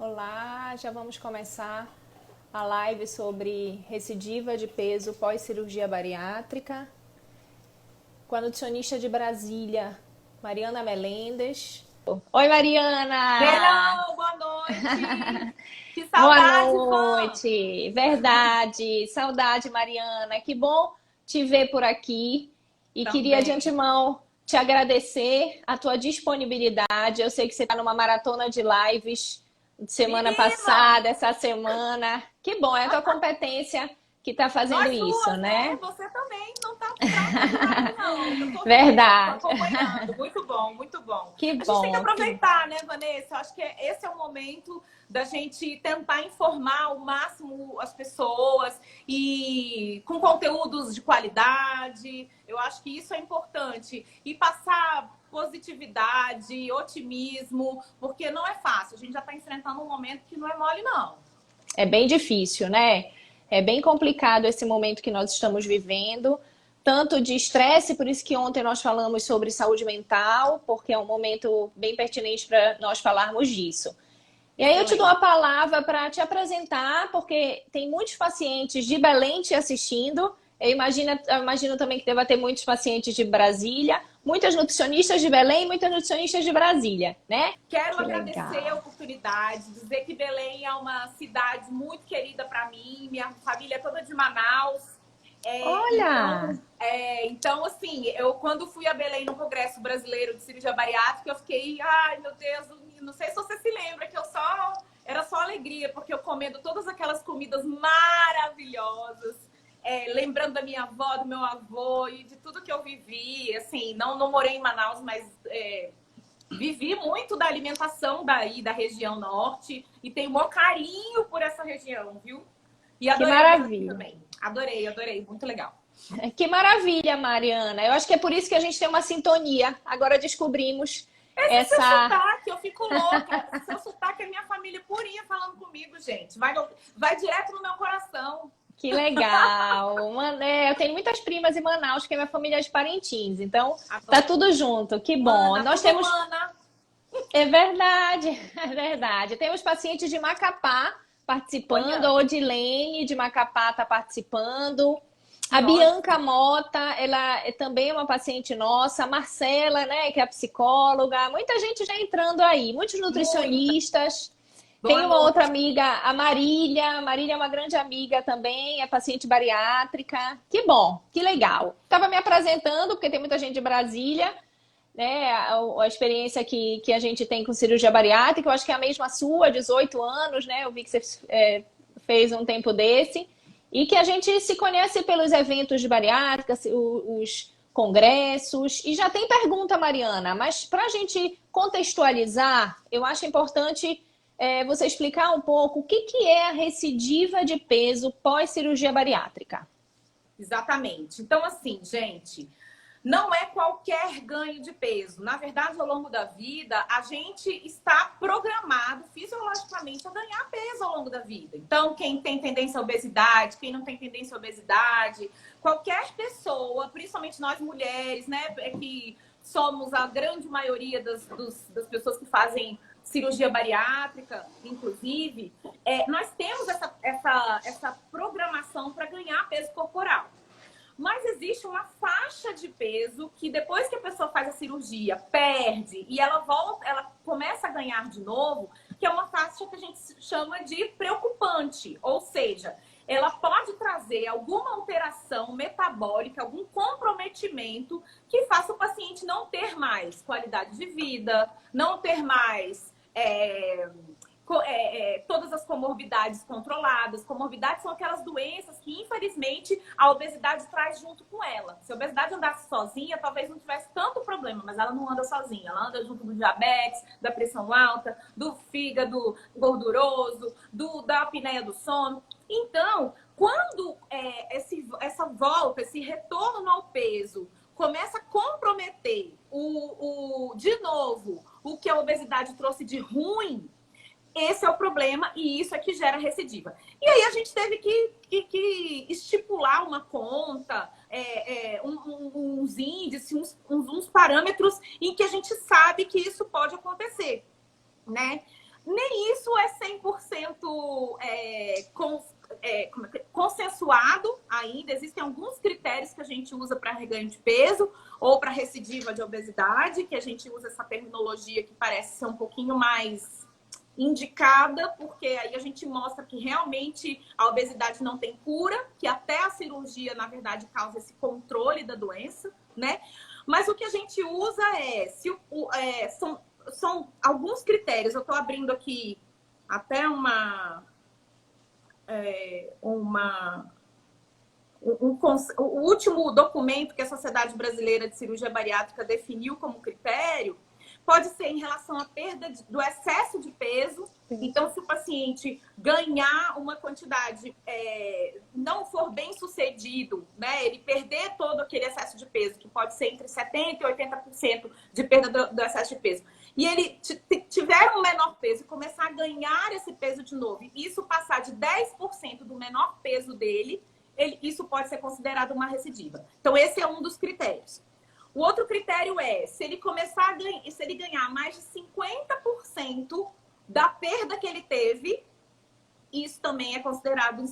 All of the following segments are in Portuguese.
Olá, já vamos começar a live sobre recidiva de peso pós-cirurgia bariátrica com a nutricionista de Brasília, Mariana Melendes. Oi, Mariana! Hello, boa noite! Que Boa saudade, Van! noite! Verdade, saudade, Mariana. Que bom te ver por aqui e queria de Também. antemão te agradecer a tua disponibilidade. Eu sei que você está numa maratona de lives semana Menina! passada, essa semana. Que bom, é a tua competência que está fazendo Nós isso, duas, né? né? Você também não tá fraca demais, não. Eu tô vendo, tô Verdade. acompanhando. Muito bom, muito bom. Que A gente tem que bom, que bom. aproveitar, né, Vanessa? Eu acho que esse é o momento da gente tentar informar ao máximo as pessoas e com conteúdos de qualidade. Eu acho que isso é importante. E passar positividade, otimismo, porque não é fácil. A gente já está enfrentando um momento que não é mole, não. É bem difícil, né? É bem complicado esse momento que nós estamos vivendo, tanto de estresse, por isso que ontem nós falamos sobre saúde mental, porque é um momento bem pertinente para nós falarmos disso. E aí eu te dou a Excelente. palavra para te apresentar, porque tem muitos pacientes de Belém te assistindo. Eu imagino também que deva ter muitos pacientes de Brasília, muitas nutricionistas de Belém, muitas nutricionistas de Brasília, né? Quero Que agradecer a legal. oportunidade, dizer que Belém é uma cidade muito querida para mim, minha família é toda de Manaus. Olha, Então, assim, eu quando fui a Belém no Congresso Brasileiro de Cirurgia Bariátrica, eu fiquei, ai meu Deus, não sei se você se lembra que era só alegria, porque eu comendo todas aquelas comidas maravilhosas, lembrando da minha avó, do meu avô e de tudo que eu vivi. Assim, não morei em Manaus, mas vivi muito da alimentação daí, da região norte, e tenho um maior carinho por essa região, viu? E que adorei Belém maravilha. também. Adorei, adorei. Muito legal. Que maravilha, Mariana. Eu acho que é por isso que a gente tem uma sintonia. Agora descobrimos Esse seu essa. sotaque, eu fico louca. Seu sotaque é minha família purinha falando comigo, gente. Vai direto no meu coração. Que legal. Eu tenho muitas primas em Manaus, que é minha família de Parintins. Então, tá Adoro. tudo junto. Que bom. Mana, Nós tudo temos. mana. É verdade, é verdade. Temos pacientes de Macapá participando. A Olha, Odilene de Macapá está participando. que A Bianca ótimo. Mota, ela também é uma paciente nossa. A Marcela, né, que é a psicóloga. Muita gente já entrando aí. Muitos Muita. nutricionistas. Tem Boa uma outra noite. amiga, a Marília. A Marília é uma grande amiga também, é paciente bariátrica. Que bom, que legal. Estava me apresentando, porque tem muita gente de Brasília, né? A experiência que a gente tem com cirurgia bariátrica, eu acho que é a mesma sua, 18 anos, né? Eu vi que você fez um tempo desse. E que a gente se conhece pelos eventos de bariátrica, os congressos. E já tem pergunta, Mariana, mas para a gente contextualizar, eu acho importante você explicar um pouco o que é a recidiva de peso pós-cirurgia bariátrica. Exatamente. Então, assim, gente, não é qualquer ganho de peso. Na verdade, ao longo da vida, a gente está programado fisiologicamente a ganhar peso ao longo da vida. Então, quem tem tendência à obesidade, quem não tem tendência à obesidade, qualquer pessoa, principalmente nós mulheres, né, que somos a grande maioria das pessoas que fazem cirurgia bariátrica, inclusive, nós temos essa programação para ganhar peso corporal. Mas existe uma faixa de peso que depois que a pessoa faz a cirurgia, perde e ela volta, ela começa a ganhar de novo, que é uma faixa que a gente chama de preocupante, ou seja, ela pode trazer alguma alteração metabólica, algum comprometimento que faça o paciente não ter mais qualidade de vida, não ter mais todas as comorbidades controladas. Comorbidades são aquelas doenças que, infelizmente, a obesidade traz junto com ela. Se a obesidade andasse sozinha, talvez não tivesse tanto problema, mas ela não anda sozinha. Ela anda junto do diabetes, da pressão alta, do fígado gorduroso, da apneia do sono. Então, quando essa volta, esse retorno ao peso começa a comprometer de novo o que a obesidade trouxe de ruim, esse é o problema e isso é que gera recidiva. E aí a gente teve que estipular uma conta, uns índices, uns parâmetros em que a gente sabe que isso pode acontecer, né? Nem isso é 100% consensuado ainda. Existem alguns critérios que a gente usa para reganho de peso ou para recidiva de obesidade, que a gente usa essa terminologia que parece ser um pouquinho mais indicada, porque aí a gente mostra que realmente a obesidade não tem cura, que até a cirurgia, na verdade, causa esse controle da doença, né? Mas o que a gente usa são alguns critérios. Eu estou abrindo aqui até o último documento que a Sociedade Brasileira de Cirurgia Bariátrica definiu como critério. Pode ser em relação à perda do excesso de peso. Então, se o paciente ganhar uma quantidade, não for bem sucedido, né, ele perder todo aquele excesso de peso, que pode ser entre 70% e 80% de perda do excesso de peso, e ele tiver um menor peso e começar a ganhar esse peso de novo, e isso passar de 10% do menor peso dele, isso pode ser considerado uma recidiva. Então, esse é um dos critérios. O outro critério é, se ele ganhar mais de 50% da perda que ele teve, isso também é considerado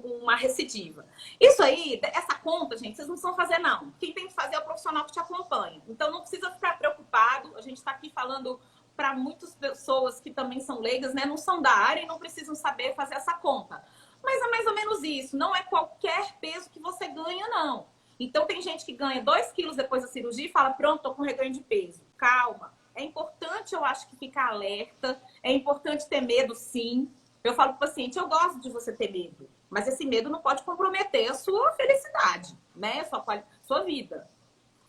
uma recidiva. Isso aí, essa conta, gente, vocês não precisam fazer, não. Quem tem que fazer é o profissional que te acompanha. Então, não precisa ficar preocupado. A gente está aqui falando para muitas pessoas que também são leigas, né? Não são da área e não precisam saber fazer essa conta. Mas é mais ou menos isso. Não é qualquer peso que você ganha, não. Então, tem gente que ganha 2 quilos depois da cirurgia e fala, pronto, tô com reganho de peso. Calma. É importante, eu acho, que ficar alerta. É importante ter medo, sim. Eu falo pro paciente, eu gosto de você ter medo. Mas esse medo não pode comprometer a sua felicidade, né? Sua vida.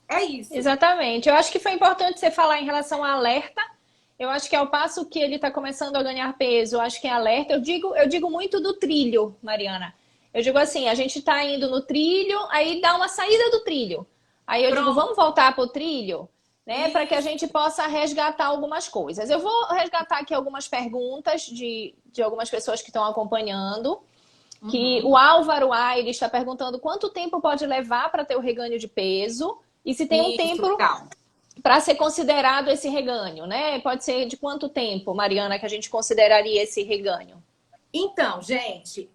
É isso. Exatamente. Eu acho que foi importante você falar em relação ao alerta. Eu acho que ao passo que ele está começando a ganhar peso, eu acho que é alerta. Eu digo muito do trilho, Mariana. Eu digo assim, a gente está indo no trilho, aí dá uma saída do trilho. Aí eu digo, vamos voltar para o trilho, né? Para que a gente possa resgatar algumas coisas. Eu vou resgatar aqui algumas perguntas de algumas pessoas que estão acompanhando. Que o Álvaro Aires está perguntando quanto tempo pode levar para ter o reganho de peso e se tem um tempo para ser considerado esse reganho, né? Pode ser de quanto tempo, Mariana, que a gente consideraria esse reganho? Então, gente,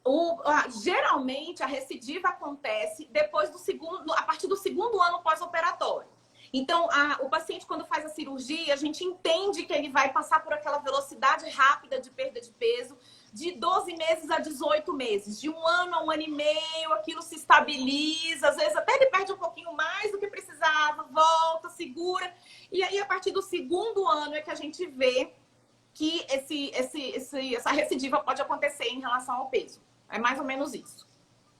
geralmente a recidiva acontece a partir do segundo ano pós-operatório. Então, o paciente, quando faz a cirurgia, a gente entende que ele vai passar por aquela velocidade rápida de perda de peso, de 12 meses a 18 meses, de 1 ano a 1 ano e meio, aquilo se estabiliza, às vezes até ele perde um pouquinho mais do que precisava, volta, segura. E aí, a partir do segundo ano é que a gente vê que essa recidiva pode acontecer em relação ao peso. É mais ou menos isso.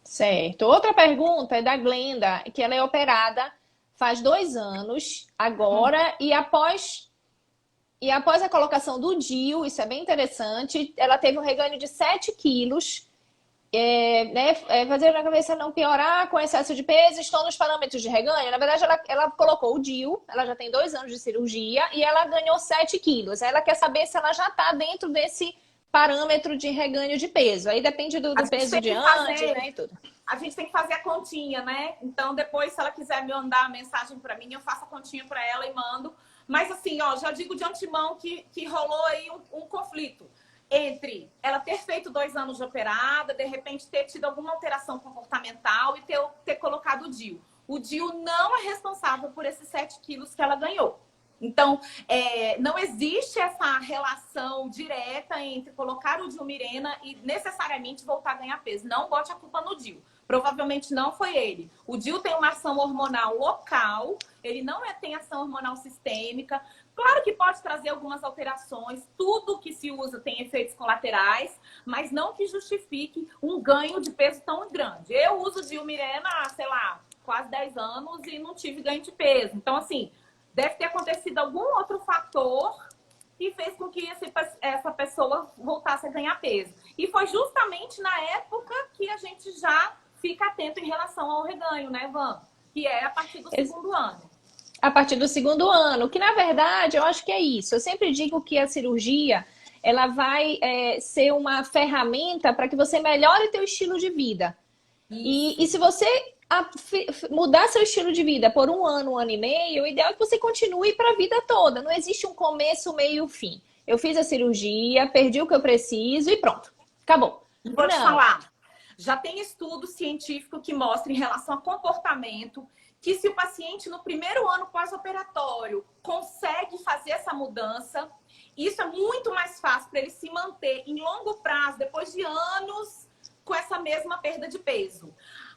Certo. Outra pergunta é da Glenda, que ela é operada faz 2 anos agora, e após a colocação do DIU, isso é bem interessante, ela teve um reganho de 7 quilos, fazer a cabeça não piorar com excesso de peso, estão nos parâmetros de reganho. Na verdade, ela colocou o DIU, ela já tem 2 anos de cirurgia e ela ganhou 7 quilos. Ela quer saber se ela já está dentro desse parâmetro de reganho de peso. Aí depende do peso de antes, né, e tudo. A gente tem que fazer a continha, né? Então, depois, se ela quiser me mandar a mensagem para mim, eu faço a continha para ela e mando. Mas, assim, ó, já digo de antemão que rolou aí um conflito entre ela ter feito 2 anos de operada, de repente ter tido alguma alteração comportamental e ter colocado o DIU. O DIU não é responsável por esses 7 quilos que ela ganhou. Então, não existe essa relação direta entre colocar o Dilmirena e necessariamente voltar a ganhar peso. Não bote a culpa no DIU. Provavelmente não foi ele. O DIU tem uma ação hormonal local, ele não tem ação hormonal sistêmica. Claro que pode trazer algumas alterações, tudo que se usa tem efeitos colaterais, mas não que justifique um ganho de peso tão grande. Eu uso Dilmirena há, sei lá, quase 10 anos e não tive ganho de peso. Então, assim, deve ter acontecido algum outro fator que fez com que essa pessoa voltasse a ganhar peso. E foi justamente na época que a gente já fica atento em relação ao reganho, né, Van? Que é a partir do segundo ano. A partir do segundo ano, que na verdade eu acho que é isso. Eu sempre digo que a cirurgia ela vai ser uma ferramenta para que você melhore teu estilo de vida. E se você mudar seu estilo de vida por 1 ano, 1 ano e meio, o ideal é que você continue para a vida toda. Não existe um começo, meio e fim. eu fiz a cirurgia, perdi o que eu preciso e pronto, acabou. E vou te falar, já tem estudo científico que mostra em relação a comportamento que se o paciente no primeiro ano pós-operatório consegue fazer essa mudança, isso é muito mais fácil para ele se manter em longo prazo, depois de anos, com essa mesma perda de peso.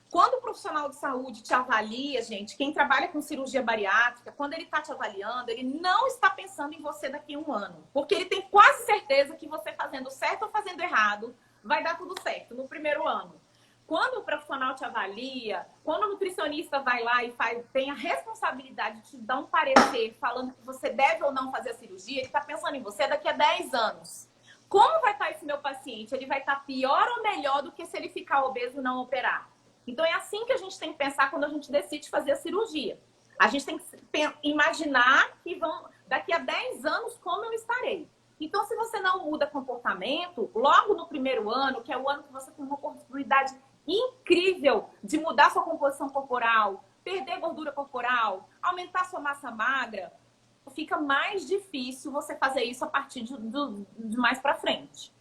Quando o profissional de saúde te avalia, gente, quem trabalha com cirurgia bariátrica, quando ele está te avaliando, ele não está pensando em você daqui a um ano. Porque ele tem quase certeza que você fazendo certo ou fazendo errado, vai dar tudo certo no primeiro ano. Quando o profissional te avalia, quando o nutricionista vai lá e tem a responsabilidade de te dar um parecer falando que você deve ou não fazer a cirurgia, ele está pensando em você daqui a 10 anos. Como vai estar esse meu paciente? Ele vai estar pior ou melhor do que se ele ficar obeso e não operar? Então é assim que a gente tem que pensar quando a gente decide fazer a cirurgia. A gente tem que imaginar que daqui a 10 anos como eu estarei. Então, se você não muda comportamento, logo no primeiro ano, que é o ano que você tem uma oportunidade incrível de mudar sua composição corporal, perder gordura corporal, aumentar sua massa magra, fica mais difícil você fazer isso a partir de mais para frente.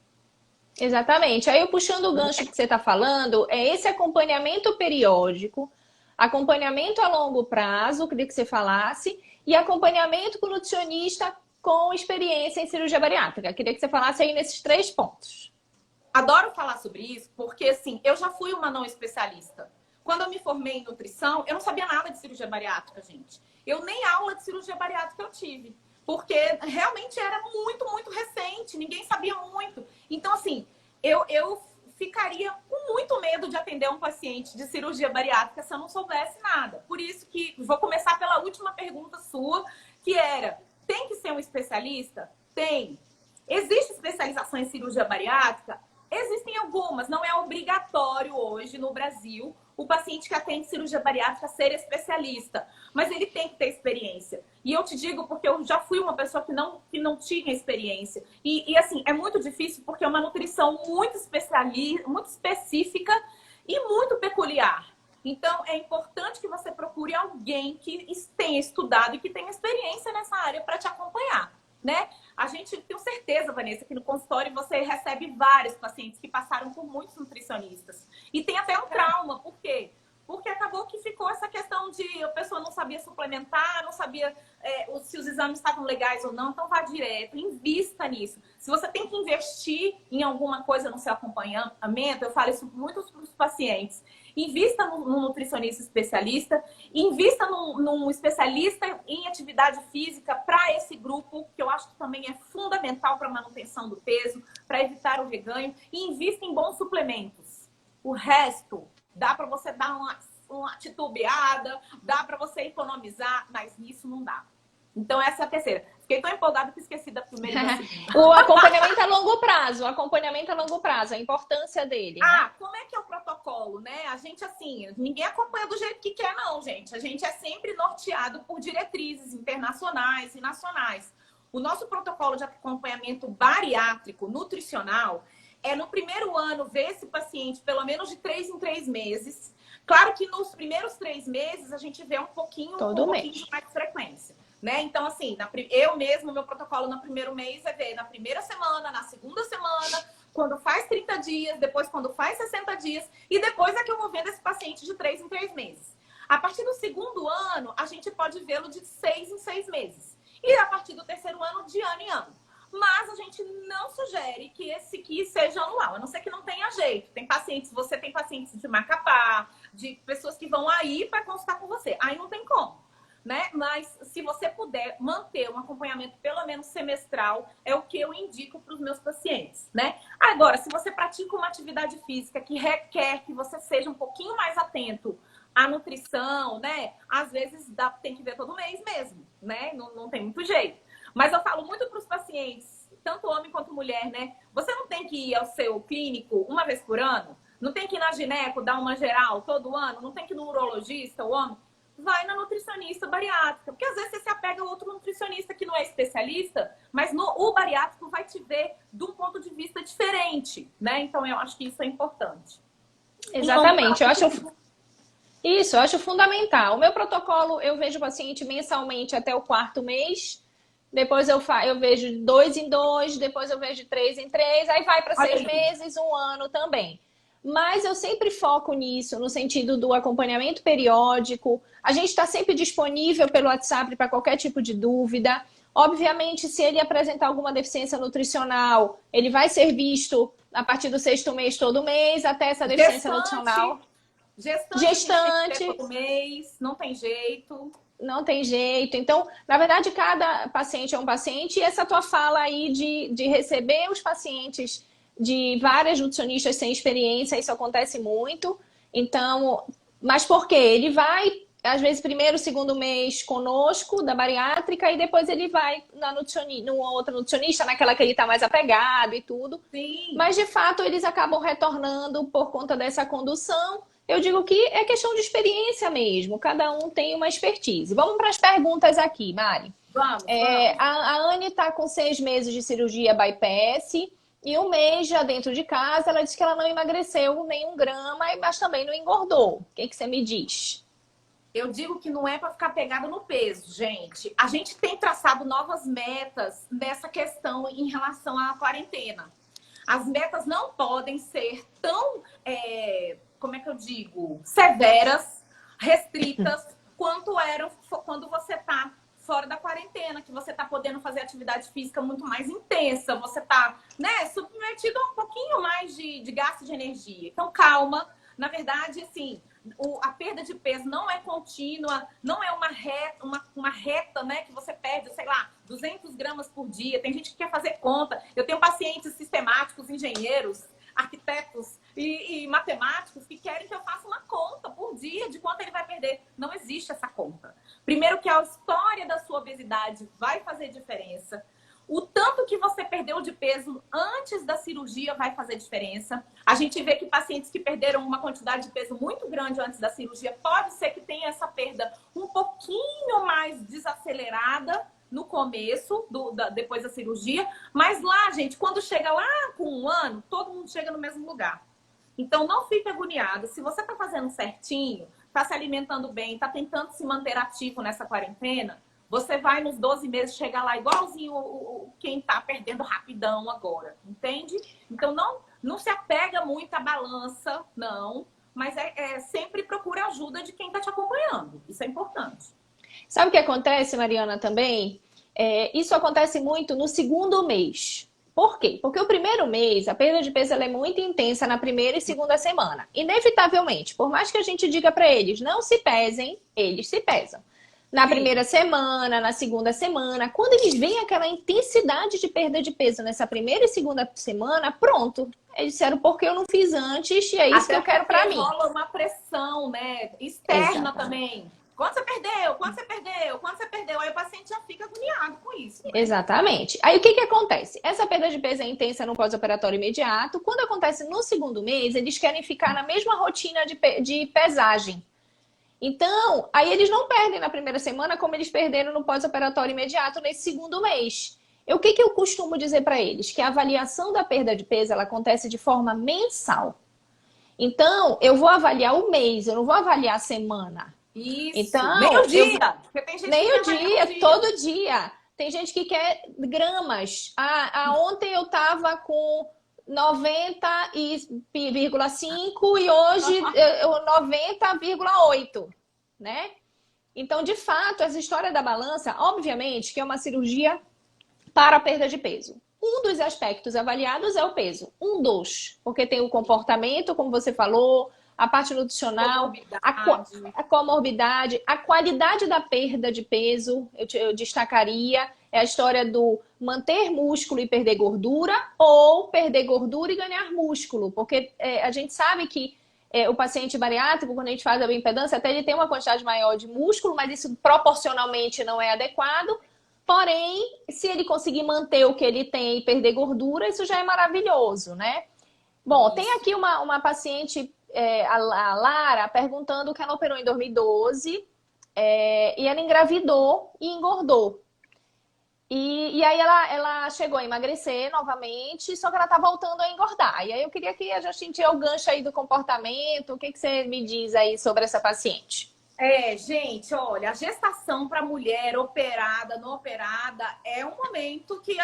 Exatamente. Aí, eu puxando o gancho que você está falando, é esse acompanhamento periódico, acompanhamento a longo prazo, queria que você falasse, e acompanhamento com o nutricionista com experiência em cirurgia bariátrica. Queria que você falasse aí nesses 3 pontos. Adoro falar sobre isso, porque assim, eu já fui uma não especialista. Quando eu me formei em nutrição, eu não sabia nada de cirurgia bariátrica, gente. Eu nem aula de cirurgia bariátrica eu tive. Porque realmente era muito, muito recente. Ninguém sabia muito. Então, assim, eu ficaria com muito medo de atender um paciente de cirurgia bariátrica se eu não soubesse nada. Por isso que vou começar pela última pergunta sua, que era: tem que ser um especialista? Tem. Existe especialização em cirurgia bariátrica? Existem algumas. Não é obrigatório hoje no Brasil o paciente que atende cirurgia bariátrica ser especialista. Mas ele tem que ter experiência. E eu te digo porque eu já fui uma pessoa que não tinha experiência. E assim, é muito difícil porque é uma nutrição muito específica e muito peculiar. Então, é importante que você procure alguém que tenha estudado e que tenha experiência nessa área para te acompanhar, né? A gente tem certeza, Vanessa, que no consultório você recebe vários pacientes que passaram por muitos nutricionistas. E tem até um trauma. Por quê? Porque acabou que ficou essa questão de a pessoa não sabia suplementar, não sabia se os exames estavam legais ou não. Então, vá direto, invista nisso. Se você tem que investir em alguma coisa no seu acompanhamento, eu falo isso muito para os pacientes. Invista num nutricionista especialista, invista num especialista em atividade física para esse grupo, que eu acho que também é fundamental para a manutenção do peso, para evitar o reganho, e invista em bons suplementos. O resto dá para você dar uma titubeada, dá para você economizar, mas nisso não dá. Então, essa é a terceira. Fiquei tão empolgada que esqueci da primeira e da segunda. O acompanhamento a longo prazo, a importância dele. Né? Como é que é o protocolo, né? A gente, assim, ninguém acompanha do jeito que quer, não, gente. A gente é sempre norteado por diretrizes internacionais e nacionais. O nosso protocolo de acompanhamento bariátrico, nutricional, é no primeiro ano ver esse paciente pelo menos de 3 em 3 meses. Claro que nos primeiros 3 meses a gente vê um pouquinho de mais frequência. Né? Então, assim, eu mesmo, meu protocolo no primeiro mês é ver na primeira semana, na segunda semana, quando faz 30 dias, depois quando faz 60 dias, e depois é que eu vou vendo esse paciente de 3 em 3 meses. A partir do segundo ano, a gente pode vê-lo de 6 em 6 meses. E a partir do terceiro ano, de ano em ano. Mas a gente não sugere que esse aqui seja anual, a não ser que não tenha jeito. Você tem pacientes de Macapá, de pessoas que vão aí para consultar com você. Aí não tem como. Né? Mas se você puder manter um acompanhamento pelo menos semestral, é o que eu indico para os meus pacientes, né? Agora, se você pratica uma atividade física que requer que você seja um pouquinho mais atento à nutrição, né? Às vezes tem que ver todo mês mesmo, né? Não tem muito jeito. Mas eu falo muito para os pacientes, tanto homem quanto mulher, né? Você não tem que ir ao seu clínico uma vez por ano? Não tem que ir na gineco, dar uma geral todo ano? Não tem que ir no urologista, o homem? Vai na nutricionista bariátrica. Porque às vezes você se apega a outro nutricionista que não é especialista, mas o bariátrico vai te ver de um ponto de vista diferente, né? Então eu acho que isso é importante. Exatamente. Eu acho fundamental. O meu protocolo, eu vejo o paciente mensalmente até o 4º mês. depois eu vejo de 2 em 2, depois eu vejo de 3 em 3, aí vai para 6 meses, 1 ano também. Mas eu sempre foco nisso, no sentido do acompanhamento periódico. A gente está sempre disponível pelo WhatsApp para qualquer tipo de dúvida. Obviamente, se ele apresentar alguma deficiência nutricional, ele vai ser visto a partir do 6º mês todo mês, até essa deficiência nutricional. Gestante. Todo mês, não tem jeito. Não tem jeito. Então, na verdade, cada paciente é um paciente. E essa tua fala aí de receber os pacientes de várias nutricionistas sem experiência, isso acontece muito. Então, mas por quê? Ele vai, às vezes, primeiro, segundo mês conosco, da bariátrica, e depois ele vai numa outra nutricionista, naquela que ele está mais apegado e tudo. Sim. Mas, de fato, eles acabam retornando por conta dessa condução. Eu digo que é questão de experiência mesmo. Cada um tem uma expertise. Vamos para as perguntas aqui, Mari. Vamos. A Anne está com 6 meses de cirurgia bypass e 1 mês já dentro de casa. Ela disse que ela não emagreceu nem 1 grama, mas também não engordou. O que você me diz? Eu digo que não é para ficar pegada no peso, gente. A gente tem traçado novas metas nessa questão em relação à quarentena. As metas não podem ser tão... como é que eu digo? Severas, restritas, quanto eram quando você tá fora da quarentena, que você tá podendo fazer atividade física muito mais intensa, você tá, né, submetido a um pouquinho mais de gasto de energia. Então, calma. Na verdade, assim, a perda de peso não é contínua, não é uma reta, né, que você perde, sei lá, 200 gramas por dia. Tem gente que quer fazer conta. Eu tenho pacientes sistemáticos, engenheiros, arquitetos e matemáticos que querem que eu faça uma conta por dia de quanto ele vai perder. Não existe essa conta. Primeiro que a história da sua obesidade vai fazer diferença. O tanto que você perdeu de peso antes da cirurgia vai fazer diferença. A gente vê que pacientes que perderam uma quantidade de peso muito grande antes da cirurgia, pode ser que tenha essa perda um pouquinho mais desacelerada no começo, depois da cirurgia. Mas lá, gente, quando chega lá com 1 ano, todo mundo chega no mesmo lugar. Então, não fique agoniado. Se você está fazendo certinho, está se alimentando bem, está tentando se manter ativo nessa quarentena, você vai nos 12 meses chegar lá igualzinho quem está perdendo rapidão agora, entende? Então, não se apega muito à balança, não. Mas sempre procura ajuda de quem está te acompanhando. Isso é importante. Sabe o que acontece, Mariana, também? Isso acontece muito no 2º mês. Por quê? Porque o 1º mês, a perda de peso ela é muito intensa na 1ª e 2ª semana. Inevitavelmente, por mais que a gente diga para eles, não se pesem, eles se pesam. Na 1ª semana, na 2ª semana, quando eles veem aquela intensidade de perda de peso nessa 1ª e 2ª semana, pronto. Eles disseram, porque eu não fiz antes e é isso que eu quero para mim. Rola uma pressão, né? Externa também. Quanto você perdeu? Quanto você perdeu? Quanto você perdeu? Aí o paciente já fica agoniado com isso. Né? Exatamente. Aí o que acontece? Essa perda de peso é intensa no pós-operatório imediato. Quando acontece no 2º mês, eles querem ficar na mesma rotina de pesagem. Então, aí eles não perdem na 1ª semana como eles perderam no pós-operatório imediato nesse 2º mês. O que eu costumo dizer para eles? Que a avaliação da perda de peso ela acontece de forma mensal. Então, eu vou avaliar o mês, eu não vou avaliar a semana. Isso, então, nem o dia. Nem o dia, todo dia. Tem gente que quer gramas. Ontem eu tava com 90,5 e hoje 90,8, né? Então, de fato, essa história da balança, obviamente, que é uma cirurgia para a perda de peso. Um dos aspectos avaliados é o peso. Um dos, porque tem o comportamento, como você falou, a parte nutricional, a comorbidade, a qualidade da perda de peso, eu destacaria, é a história do manter músculo e perder gordura, ou perder gordura e ganhar músculo, porque a gente sabe que o paciente bariátrico, quando a gente faz a bioimpedância, até ele tem uma quantidade maior de músculo, mas isso proporcionalmente não é adequado. Porém, se ele conseguir manter o que ele tem e perder gordura, isso já é maravilhoso, né? Bom, isso. Tem aqui uma paciente, a Lara, perguntando que ela operou em 2012 e ela engravidou e engordou. E aí ela chegou a emagrecer novamente, só que ela tá voltando a engordar. E aí eu queria que a gente tinha o gancho aí do comportamento. O que você me diz aí sobre essa paciente? Gente, olha, a gestação para mulher operada, não operada, é um momento que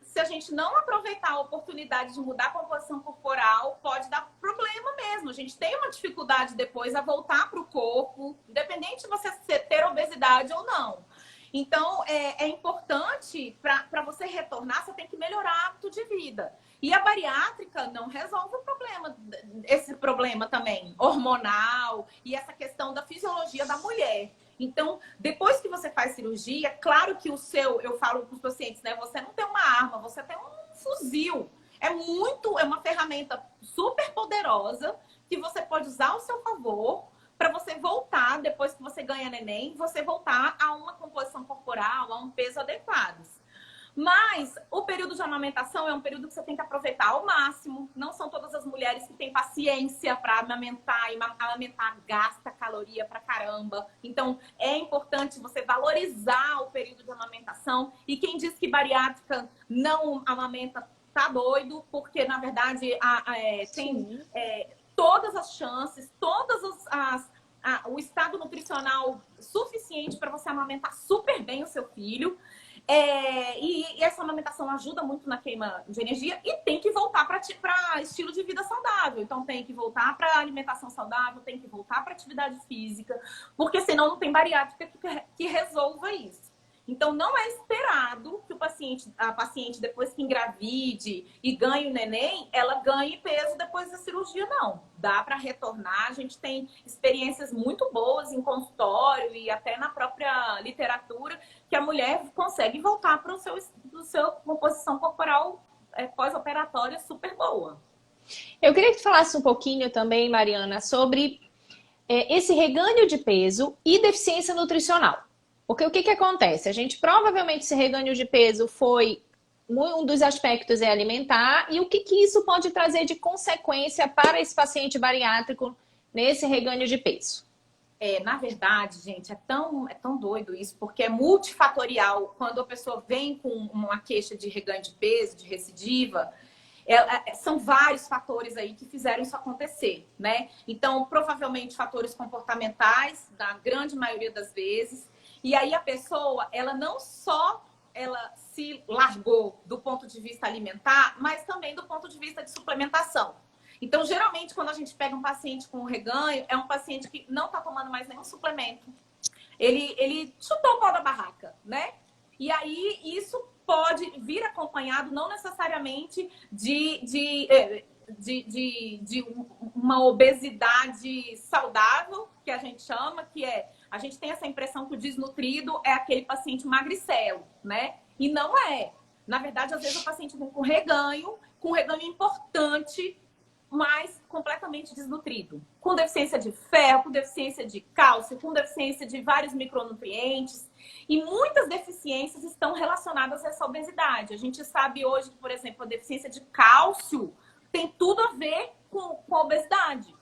se a gente não aproveitar a oportunidade de mudar a composição corporal, pode dar problema mesmo. A gente tem uma dificuldade depois a voltar para o corpo, independente de você ter obesidade ou não. Então, é importante, para você retornar, você tem que melhorar o hábito de vida. E a bariátrica não resolve o problema, esse problema também hormonal e essa questão da fisiologia da mulher. Então, depois que você faz cirurgia, claro que eu falo para os pacientes, né? Você não tem uma arma, você tem um fuzil. É uma ferramenta super poderosa que você pode usar ao seu favor para você voltar, depois que você ganha neném, você voltar a uma composição corporal, a um peso adequado. Mas o período de amamentação é um período que você tem que aproveitar ao máximo. Não são todas as mulheres que têm paciência para amamentar, e amamentar gasta caloria pra caramba. Então, é importante você valorizar o período de amamentação. E quem diz que bariátrica não amamenta tá doido, porque, na verdade, tem todas as chances, o estado nutricional suficiente para você amamentar super bem o seu filho. E essa amamentação ajuda muito na queima de energia e tem que voltar para estilo de vida saudável. Então tem que voltar para alimentação saudável, tem que voltar para atividade física, porque senão não tem bariátrica que resolva isso. Então não é esperado que a paciente depois que engravide e ganhe o neném, ela ganhe peso depois da cirurgia, não. Dá para retornar. A gente tem experiências muito boas em consultório e até na própria literatura que a mulher consegue voltar para o seu composição corporal pós-operatória super boa. Eu queria que tu falasse um pouquinho também, Mariana, sobre esse reganho de peso e deficiência nutricional. Porque o que acontece? A gente provavelmente esse reganho de peso foi um dos aspectos é alimentar e o que isso pode trazer de consequência para esse paciente bariátrico nesse reganho de peso? Na verdade, gente, é tão doido isso, porque é multifatorial. Quando a pessoa vem com uma queixa de reganho de peso, de recidiva, são vários fatores aí que fizeram isso acontecer, né? Então, provavelmente fatores comportamentais, na grande maioria das vezes. E aí a pessoa, ela não só se largou do ponto de vista alimentar, mas também do ponto de vista de suplementação. Então, geralmente, quando a gente pega um paciente com reganho, é um paciente que não está tomando mais nenhum suplemento. Ele chutou o pau da barraca, né? E aí, isso pode vir acompanhado, não necessariamente de uma obesidade saudável, que a gente chama, a gente tem essa impressão que o desnutrido é aquele paciente magricelo, né? E não é. Na verdade, às vezes o paciente vem com reganho importante, mas completamente desnutrido. Com deficiência de ferro, com deficiência de cálcio, com deficiência de vários micronutrientes. E muitas deficiências estão relacionadas a essa obesidade. A gente sabe hoje que, por exemplo, a deficiência de cálcio tem tudo a ver com a obesidade.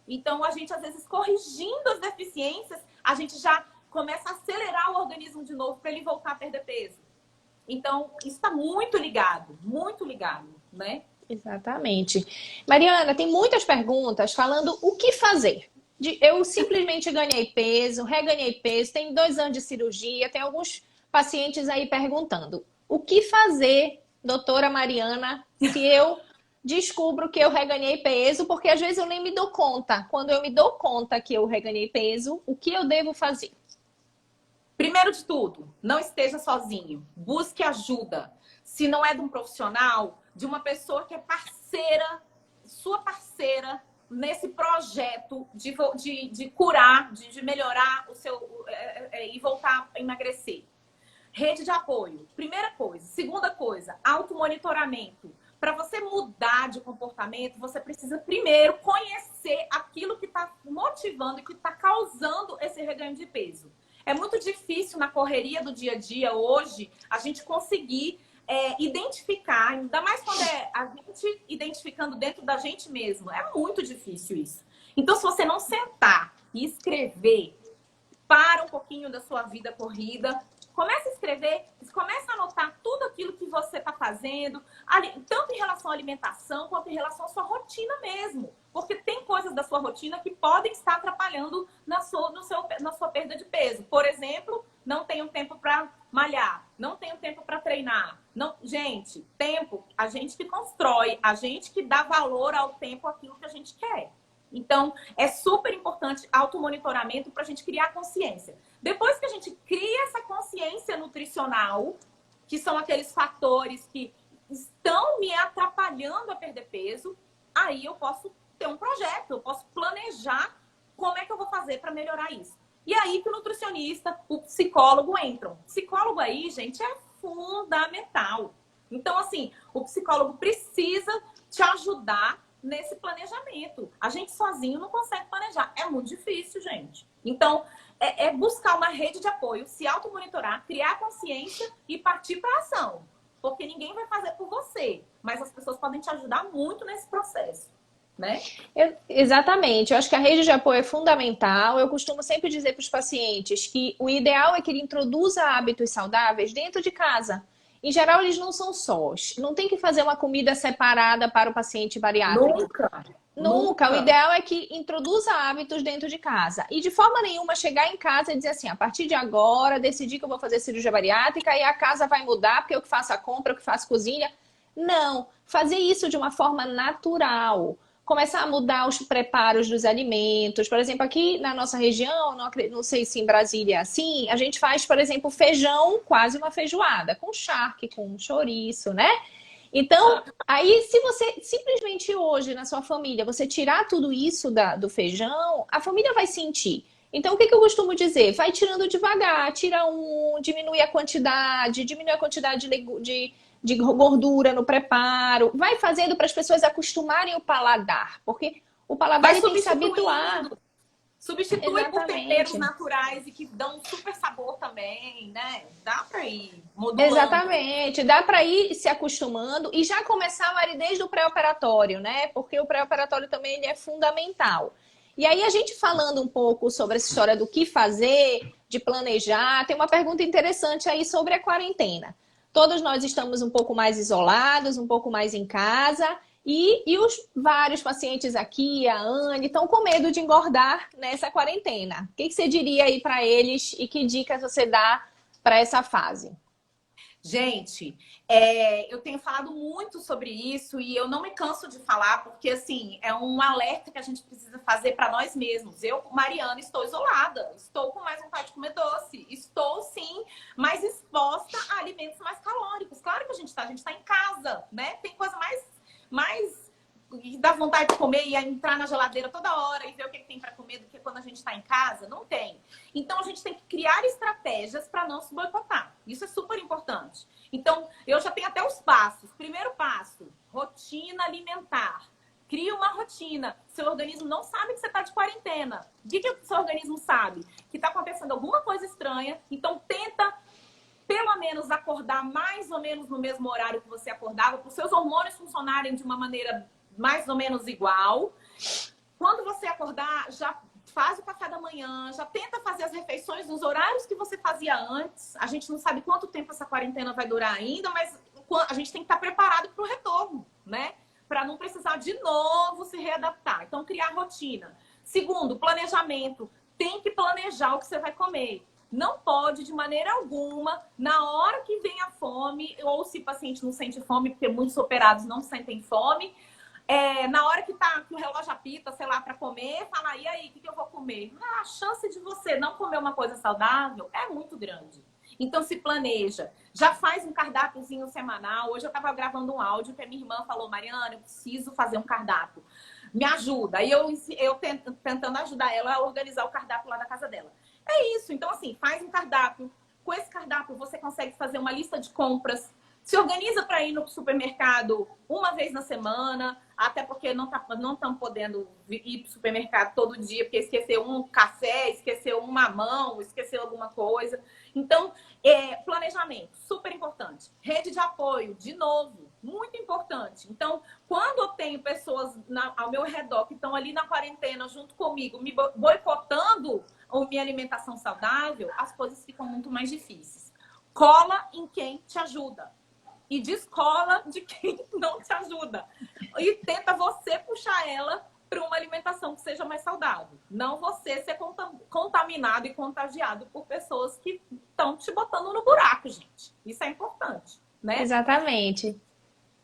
Então, a gente, às vezes, corrigindo as deficiências, a gente já começa a acelerar o organismo de novo para ele voltar a perder peso. Então, isso está muito ligado, né? Exatamente. Mariana, tem muitas perguntas falando o que fazer. Eu simplesmente ganhei peso, reganhei peso, tem 2 anos de cirurgia, tem alguns pacientes aí perguntando o que fazer, doutora Mariana, se eu descubro que eu reganhei peso, porque às vezes eu nem me dou conta. Quando eu me dou conta que eu reganhei peso, o que eu devo fazer? Primeiro de tudo, não esteja sozinho. Busque ajuda. Se não é de um profissional, de uma pessoa que é parceira, sua parceira, nesse projeto de curar, de melhorar o seu e voltar a emagrecer. Rede de apoio, primeira coisa. Segunda coisa, automonitoramento. Para você mudar de comportamento, você precisa primeiro conhecer aquilo que está motivando e que está causando esse reganho de peso. É muito difícil na correria do dia a dia hoje a gente conseguir identificar, ainda mais quando é a gente identificando dentro da gente mesmo. É muito difícil isso. Então, se você não sentar e escrever, para um pouquinho da sua vida corrida, comece a escrever, comece a anotar tudo aquilo que você está fazendo, tanto em relação à alimentação, quanto em relação à sua rotina mesmo. Porque tem coisas da sua rotina que podem estar atrapalhando na sua perda de peso. Por exemplo, não tenho tempo para malhar, não tenho tempo para treinar. Não, gente, tempo, a gente que constrói, a gente que dá valor ao tempo, aquilo que a gente quer. Então, é super importante automonitoramento para a gente criar consciência. Depois que a gente cria essa consciência nutricional, que são aqueles fatores que estão me atrapalhando a perder peso, aí eu posso ter um projeto, eu posso planejar como é que eu vou fazer para melhorar isso. E aí que o nutricionista, o psicólogo entram. O psicólogo aí, gente, é fundamental. Então, assim, o psicólogo precisa te ajudar nesse planejamento. A gente sozinho não consegue planejar. É muito difícil, gente. Então, é buscar uma rede de apoio, se automonitorar, criar consciência e partir para a ação. Porque ninguém vai fazer por você, mas as pessoas podem te ajudar muito nesse processo, né? Exatamente. Eu acho que a rede de apoio é fundamental. Eu costumo sempre dizer para os pacientes que o ideal é que ele introduza hábitos saudáveis dentro de casa. Em geral, eles não são sós. Não tem que fazer uma comida separada para o paciente bariátrico. Nunca. Nunca. O ideal é que introduza hábitos dentro de casa. E de forma nenhuma chegar em casa e dizer assim, a partir de agora, decidi que eu vou fazer cirurgia bariátrica e a casa vai mudar porque eu que faço a compra, eu que faço cozinha. Não. Fazer isso de uma forma natural. Começar a mudar os preparos dos alimentos. Por exemplo, aqui na nossa região, não sei se em Brasília é assim, a gente faz, por exemplo, feijão, quase uma feijoada, com charque, com chouriço, né? Então, aí se você simplesmente hoje na sua família, você tirar tudo isso do feijão, a família vai sentir. Então, o que eu costumo dizer? Vai tirando devagar, tira diminui a quantidade de gordura no preparo, vai fazendo para as pessoas acostumarem o paladar, porque o paladar ele tem que se habituar. Substitui por temperos naturais e que dão um super sabor também, né? Dá para ir modulando. Exatamente, dá para ir se acostumando e já começar a maridez do pré-operatório, né? Porque o pré-operatório também ele é fundamental. E aí a gente falando um pouco sobre essa história do que fazer, de planejar, tem uma pergunta interessante aí sobre a quarentena. Todos nós estamos um pouco mais isolados, um pouco mais em casa. E os vários pacientes aqui, a Anne, estão com medo de engordar nessa quarentena. O que você diria aí para eles e que dicas você dá para essa fase? Gente, eu tenho falado muito sobre isso e eu não me canso de falar porque, assim, é um alerta que a gente precisa fazer para nós mesmos. Eu, Mariana, estou isolada, estou com mais vontade de comer doce, estou, sim, mais exposta a alimentos mais calóricos. Claro que a gente está em casa, né? Tem coisa mais dá vontade de comer e entrar na geladeira toda hora e ver o que tem para comer do que quando a gente está em casa? Não tem. Então, a gente tem que criar estratégias para não se boicotar. Isso é super importante. Então, eu já tenho até os passos. Primeiro passo, rotina alimentar. Cria uma rotina. Seu organismo não sabe que você está de quarentena. O que o seu organismo sabe? Que está acontecendo alguma coisa estranha. Então, tenta pelo menos acordar mais ou menos no mesmo horário que você acordava, para os seus hormônios funcionarem de uma maneira mais ou menos igual. Quando você acordar, já faz o café da manhã, já tenta fazer as refeições nos horários que você fazia antes. A gente não sabe quanto tempo essa quarentena vai durar ainda, mas a gente tem que estar preparado para o retorno, né? Para não precisar de novo se readaptar. Então, criar rotina. Segundo, planejamento. Tem que planejar o que você vai comer. Não pode, de maneira alguma, na hora que vem a fome, ou se o paciente não sente fome, porque muitos operados não sentem fome, na hora que o relógio apita, sei lá, para comer, fala, e aí, o que eu vou comer? A chance de você não comer uma coisa saudável é muito grande. Então, se planeja. Já faz um cardápiozinho semanal. Hoje eu estava gravando um áudio que a minha irmã falou, Mariana, eu preciso fazer um cardápio. Me ajuda. E eu tentando ajudar ela a organizar o cardápio lá da casa dela. É isso. Então, assim, faz um cardápio. Com esse cardápio, você consegue fazer uma lista de compras. Se organiza para ir no supermercado uma vez na semana. Até porque não estamos podendo ir para o supermercado todo dia. Porque esqueceu um café, esqueceu uma mamão, esqueceu alguma coisa. Então, planejamento, super importante. Rede de apoio, de novo, muito importante. Então, quando eu tenho pessoas ao meu redor que estão ali na quarentena junto comigo, me boicotando a minha alimentação saudável, as coisas ficam muito mais difíceis. Cola em quem te ajuda. E descola de quem não te ajuda. E tenta você puxar ela para uma alimentação que seja mais saudável. Não você ser contaminado e contagiado por pessoas que estão te botando no buraco, gente. Isso é importante, né? Exatamente.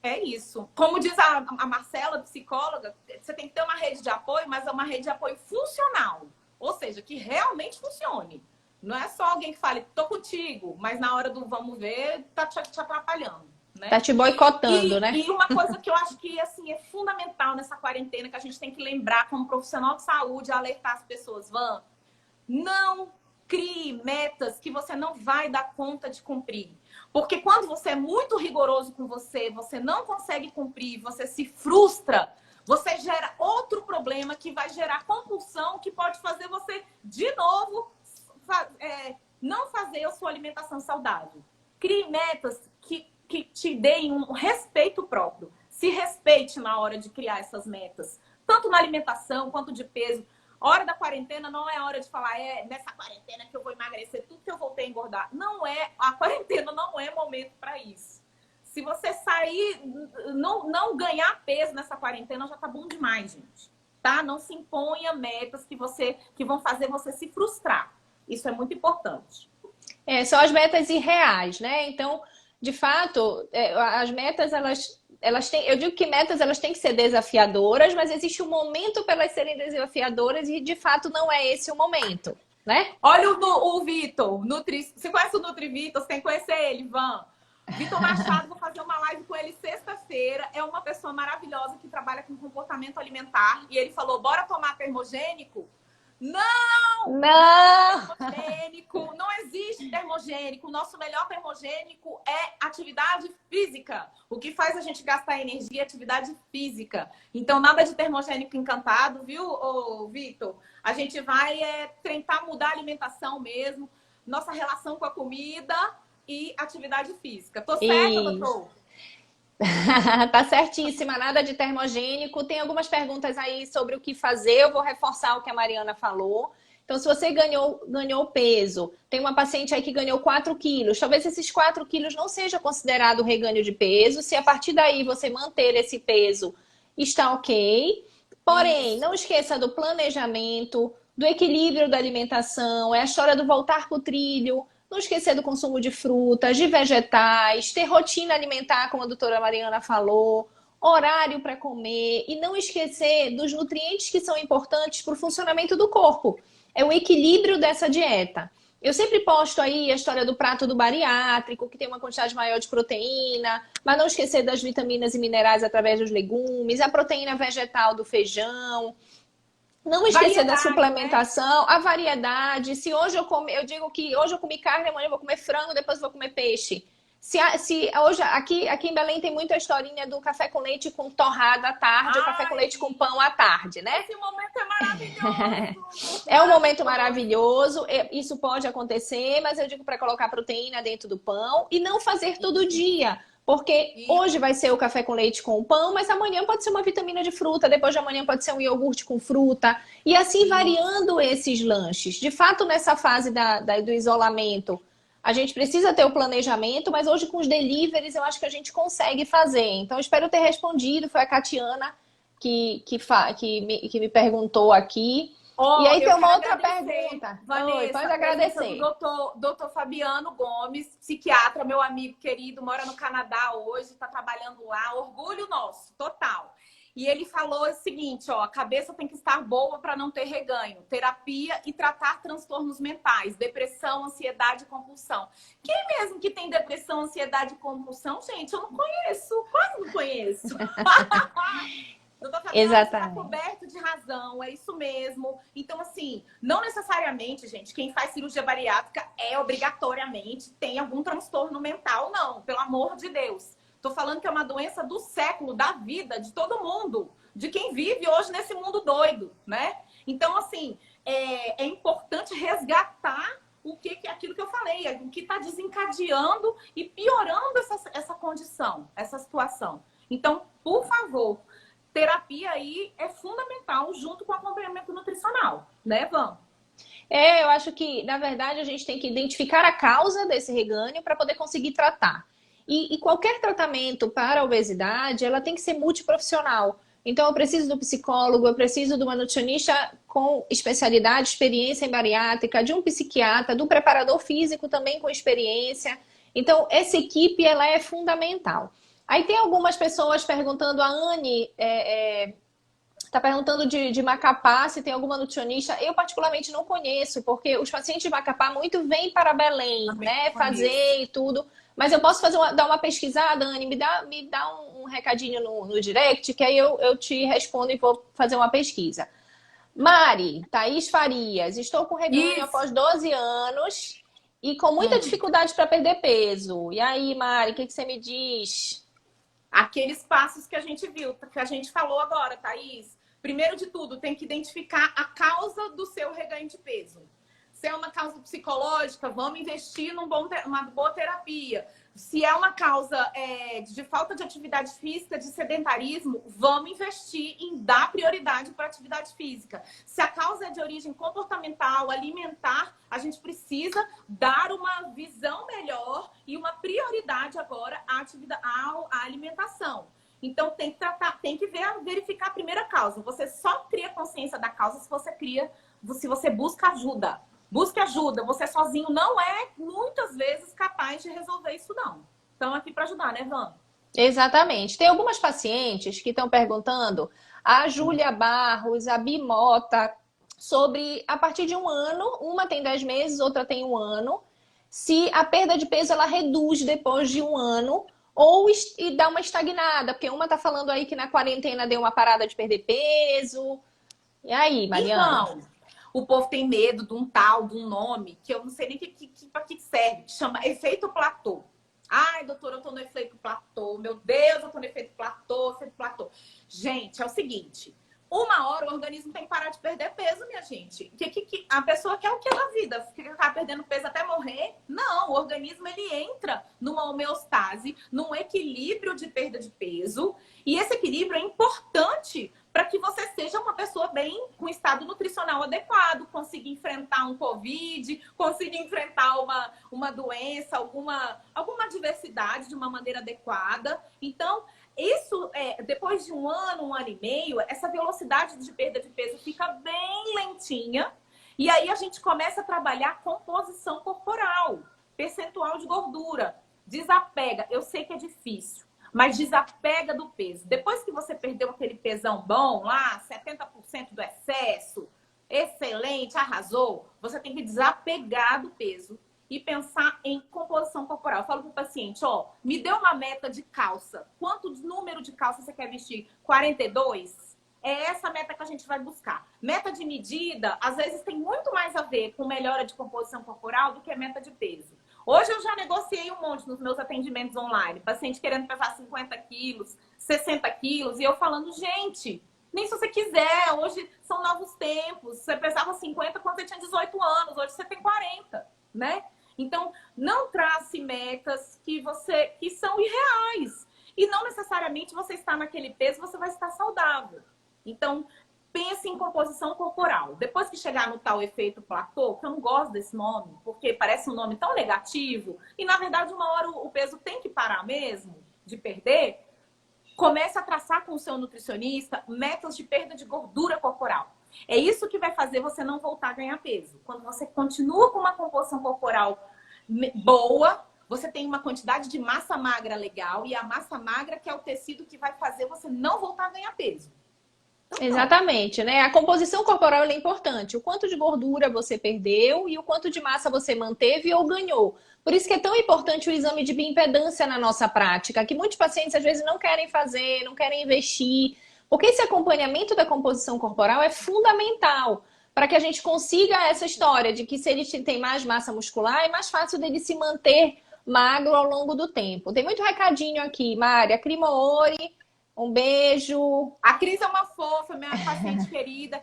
É isso. Como diz a Marcela, psicóloga, você tem que ter uma rede de apoio, mas é uma rede de apoio funcional. Ou seja, que realmente funcione. Não é só alguém que fale, tô contigo, mas na hora do vamos ver, tá te atrapalhando. Né? Tá te boicotando, né? E uma coisa que eu acho que assim, é fundamental nessa quarentena, que a gente tem que lembrar como profissional de saúde, alertar as pessoas, Van, não crie metas que você não vai dar conta de cumprir. Porque quando você é muito rigoroso com você não consegue cumprir, você se frustra, você gera outro problema que vai gerar compulsão, que pode fazer você, de novo, não fazer a sua alimentação saudável. Crie metas que te deem um respeito próprio. Se respeite na hora de criar essas metas. Tanto na alimentação, quanto de peso. A hora da quarentena não é a hora de falar, nessa quarentena que eu vou emagrecer tudo que eu voltei a engordar. Não é, a quarentena não é momento para isso. Se você sair, não ganhar peso nessa quarentena, já tá bom demais, gente. Tá? Não se imponha metas que vão fazer você se frustrar. Isso é muito importante. São as metas irreais, né? Então, de fato, as metas, elas têm, eu digo que metas elas têm que ser desafiadoras, mas existe um momento para elas serem desafiadoras e, de fato, não é esse o momento, né? Olha o Vitor, você conhece o Nutri Vitor? Você tem que conhecer ele, Van. Vitor Machado, vou fazer uma live com ele sexta-feira. É uma pessoa maravilhosa que trabalha com comportamento alimentar. E ele falou, bora tomar termogênico? Não! Termogênico, não existe termogênico. O nosso melhor termogênico é atividade física. O que faz a gente gastar energia é atividade física. Então, nada de termogênico encantado, viu, Vitor? A gente vai tentar mudar a alimentação mesmo, nossa relação com a comida e atividade física. Tô certa, doutor? Tá certíssima, nada de termogênico. Tem algumas perguntas aí sobre o que fazer. Eu vou reforçar o que a Mariana falou. Então, se você ganhou peso, tem uma paciente aí que ganhou 4 quilos, talvez esses 4 quilos não seja considerado reganho de peso. Se a partir daí você manter esse peso, está ok. Porém, não esqueça do planejamento, do equilíbrio da alimentação, é a história do voltar para o trilho. Não esquecer do consumo de frutas, de vegetais, ter rotina alimentar, como a doutora Mariana falou, horário para comer e não esquecer dos nutrientes que são importantes para o funcionamento do corpo. É o equilíbrio dessa dieta. Eu sempre posto aí a história do prato do bariátrico, que tem uma quantidade maior de proteína, mas não esquecer das vitaminas e minerais através dos legumes, a proteína vegetal do feijão. Não esquecer da suplementação, né? A variedade. Se hoje eu digo que hoje eu comi carne, amanhã eu vou comer frango, depois eu vou comer peixe. Se hoje aqui em Belém tem muita historinha do café com leite com torrada à tarde, ou café com leite com pão à tarde, né? Esse momento é maravilhoso. É um momento maravilhoso. Isso pode acontecer, mas eu digo para colocar proteína dentro do pão e não fazer todo dia. Porque hoje vai ser o café com leite com o pão, mas amanhã pode ser uma vitamina de fruta, depois de amanhã pode ser um iogurte com fruta. E assim variando esses lanches. De fato, nessa fase do isolamento, a gente precisa ter o planejamento, mas hoje com os deliveries eu acho que a gente consegue fazer. Então, espero ter respondido. Foi a Catiana que me perguntou aqui. E aí tem uma outra pergunta. Vanessa, pode agradecer. Doutor Fabiano Gomes, psiquiatra, meu amigo querido, mora no Canadá hoje, está trabalhando lá, orgulho nosso, total. E ele falou o seguinte, a cabeça tem que estar boa para não ter reganho. Terapia e tratar transtornos mentais, depressão, ansiedade e compulsão. Quem mesmo que tem depressão, ansiedade e compulsão, gente, eu não conheço, quase não conheço. Doutor Fabiano, está coberto de razão, é isso mesmo. Então, assim, não necessariamente, gente, quem faz cirurgia bariátrica obrigatoriamente tem algum transtorno mental, não, pelo amor de Deus. Tô falando que é uma doença do século, da vida, de todo mundo, de quem vive hoje nesse mundo doido, né? Então, assim, é importante resgatar o que é aquilo que eu falei, o que está desencadeando e piorando essa condição, essa situação. Então, por favor, terapia aí é fundamental junto com o acompanhamento nutricional, né, Van? Eu acho que, na verdade, a gente tem que identificar a causa desse reganho para poder conseguir tratar. E qualquer tratamento para a obesidade, ela tem que ser multiprofissional. Então, eu preciso do psicólogo, eu preciso de uma nutricionista com especialidade, experiência em bariátrica, de um psiquiatra, do preparador físico também com experiência. Então, essa equipe, ela é fundamental. Aí tem algumas pessoas perguntando, a Anne está perguntando de Macapá, se tem alguma nutricionista. Eu, particularmente, não conheço, porque os pacientes de Macapá muito vêm para Belém, Também né? conheço. Fazer e tudo. Mas eu posso dar uma pesquisada, Anne? Me dá um recadinho no direct, que aí eu te respondo e vou fazer uma pesquisa. Mari, Thaís Farias, estou com reganho Isso. após 12 anos e com muita dificuldade para perder peso. E aí, Mari, o que você me diz? Aqueles passos que a gente viu, que a gente falou agora, Thaís. Primeiro de tudo, tem que identificar a causa do seu reganho de peso. Se é uma causa psicológica, vamos investir numa boa terapia. Se é uma causa de falta de atividade física, de sedentarismo, vamos investir em dar prioridade para a atividade física. Se a causa é de origem comportamental, alimentar, a gente precisa dar uma visão melhor e uma prioridade agora à alimentação. Então, tem que tratar, tem que verificar a primeira causa. Você só cria consciência da causa se você busca ajuda. Busque ajuda. Você sozinho não é, muitas vezes, capaz de resolver isso, não. Estão aqui para ajudar, né, Van? Exatamente. Tem algumas pacientes que estão perguntando, a Júlia Barros, a Bimota, sobre a partir de 1 ano, uma tem 10 meses, outra tem 1 ano, se a perda de peso ela reduz depois de 1 ano ou e dá uma estagnada, porque uma tá falando aí que na quarentena deu uma parada de perder peso. E aí, Mariana? Então, o povo tem medo de um nome, que eu não sei nem para que serve, que chama efeito platô. Ai, doutora, eu tô no efeito platô. Meu Deus, eu tô no efeito platô. Gente, é o seguinte. Uma hora o organismo tem que parar de perder peso, minha gente. A pessoa quer o que na vida? Ficar perdendo peso até morrer? Não, o organismo ele entra numa homeostase, num equilíbrio de perda de peso. E esse equilíbrio é importante para que você seja uma pessoa bem, com estado nutricional adequado, consiga enfrentar um Covid, consiga enfrentar uma doença, alguma adversidade de uma maneira adequada. Então, isso, depois de 1 ano, 1 ano e meio, essa velocidade de perda de peso fica bem lentinha. E aí a gente começa a trabalhar composição corporal, percentual de gordura. Desapega. Eu sei que é difícil, mas desapega do peso. Depois que você perdeu aquele pesão bom lá, 70% do excesso, excelente, arrasou, você tem que desapegar do peso e pensar em composição corporal. Eu falo para o paciente, ó, me dê uma meta de calça. Quanto número de calça você quer vestir? 42? É essa meta que a gente vai buscar. Meta de medida, às vezes, tem muito mais a ver com melhora de composição corporal do que meta de peso. Hoje eu já negociei um monte nos meus atendimentos online. Paciente querendo pesar 50 quilos, 60 quilos, e eu falando, gente, nem se você quiser, hoje são novos tempos. Você pesava 50 quando você tinha 18 anos, hoje você tem 40, né? Então, não trace metas que são irreais. E não necessariamente você está naquele peso, você vai estar saudável. Então, pense em composição corporal. Depois que chegar no tal efeito platô, que eu não gosto desse nome, porque parece um nome tão negativo, e na verdade uma hora o peso tem que parar mesmo de perder, comece a traçar com o seu nutricionista metas de perda de gordura corporal. É isso que vai fazer você não voltar a ganhar peso. Quando você continua com uma composição corporal boa, você tem uma quantidade de massa magra legal, e a massa magra que é o tecido que vai fazer você não voltar a ganhar peso. Então, exatamente, né? A composição corporal é importante. O quanto de gordura você perdeu e o quanto de massa você manteve ou ganhou. Por isso que é tão importante o exame de bioimpedância na nossa prática, que muitos pacientes às vezes não querem fazer, não querem investir, porque esse acompanhamento da composição corporal é fundamental para que a gente consiga essa história de que se ele tem mais massa muscular, é mais fácil dele se manter magro ao longo do tempo. Tem muito recadinho aqui, Mari. A Crimoori, um beijo. A Cris é uma fofa, minha paciente querida.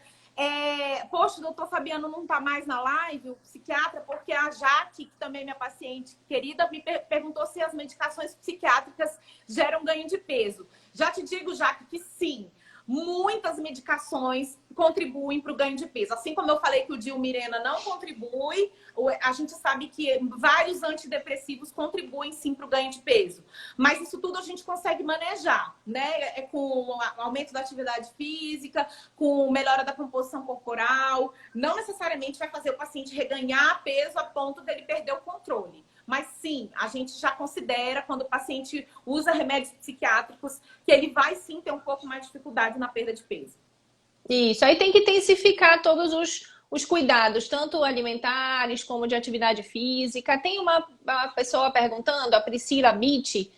Poxa, o doutor Fabiano não tá mais na live, o psiquiatra, porque a Jaque, que também é minha paciente querida, me perguntou se as medicações psiquiátricas geram ganho de peso. Já te digo, Jaque, que sim. Muitas medicações contribuem para o ganho de peso. Assim como eu falei que o Dilmirena não contribui, a gente sabe que vários antidepressivos contribuem sim para o ganho de peso. Mas isso tudo a gente consegue manejar, né? Com o aumento da atividade física, com melhora da composição corporal. Não necessariamente vai fazer o paciente reganhar peso a ponto dele perder o controle. Mas sim, a gente já considera, quando o paciente usa remédios psiquiátricos, que ele vai sim ter um pouco mais de dificuldade na perda de peso. Isso, aí tem que intensificar todos os cuidados, tanto alimentares como de atividade física. Tem uma pessoa perguntando, a Priscila Bitt,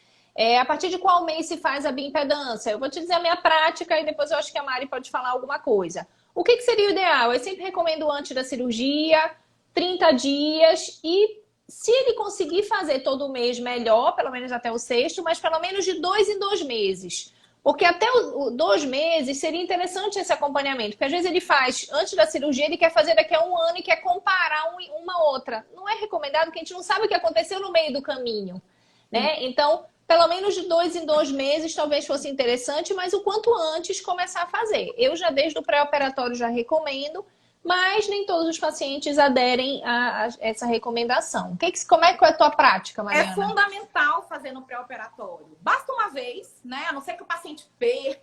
a partir de qual mês se faz a bioimpedância? Eu vou te dizer a minha prática e depois eu acho que a Mari pode falar alguma coisa. O que seria o ideal? Eu sempre recomendo antes da cirurgia, 30 dias e se ele conseguir fazer todo mês, melhor, pelo menos até o sexto, mas pelo menos de 2 em 2 meses. Porque até 2 meses seria interessante esse acompanhamento. Porque às vezes ele faz, antes da cirurgia, ele quer fazer daqui a 1 ano e quer comparar uma outra. Não é recomendado, porque a gente não sabe o que aconteceu no meio do caminho, né? Então, pelo menos de 2 em 2 meses talvez fosse interessante, mas o quanto antes começar a fazer. Eu já desde o pré-operatório já recomendo, mas nem todos os pacientes aderem a essa recomendação. Como é que é a tua prática, Mariana? É fundamental fazer no pré-operatório. Basta uma vez, né? A não ser que o paciente perca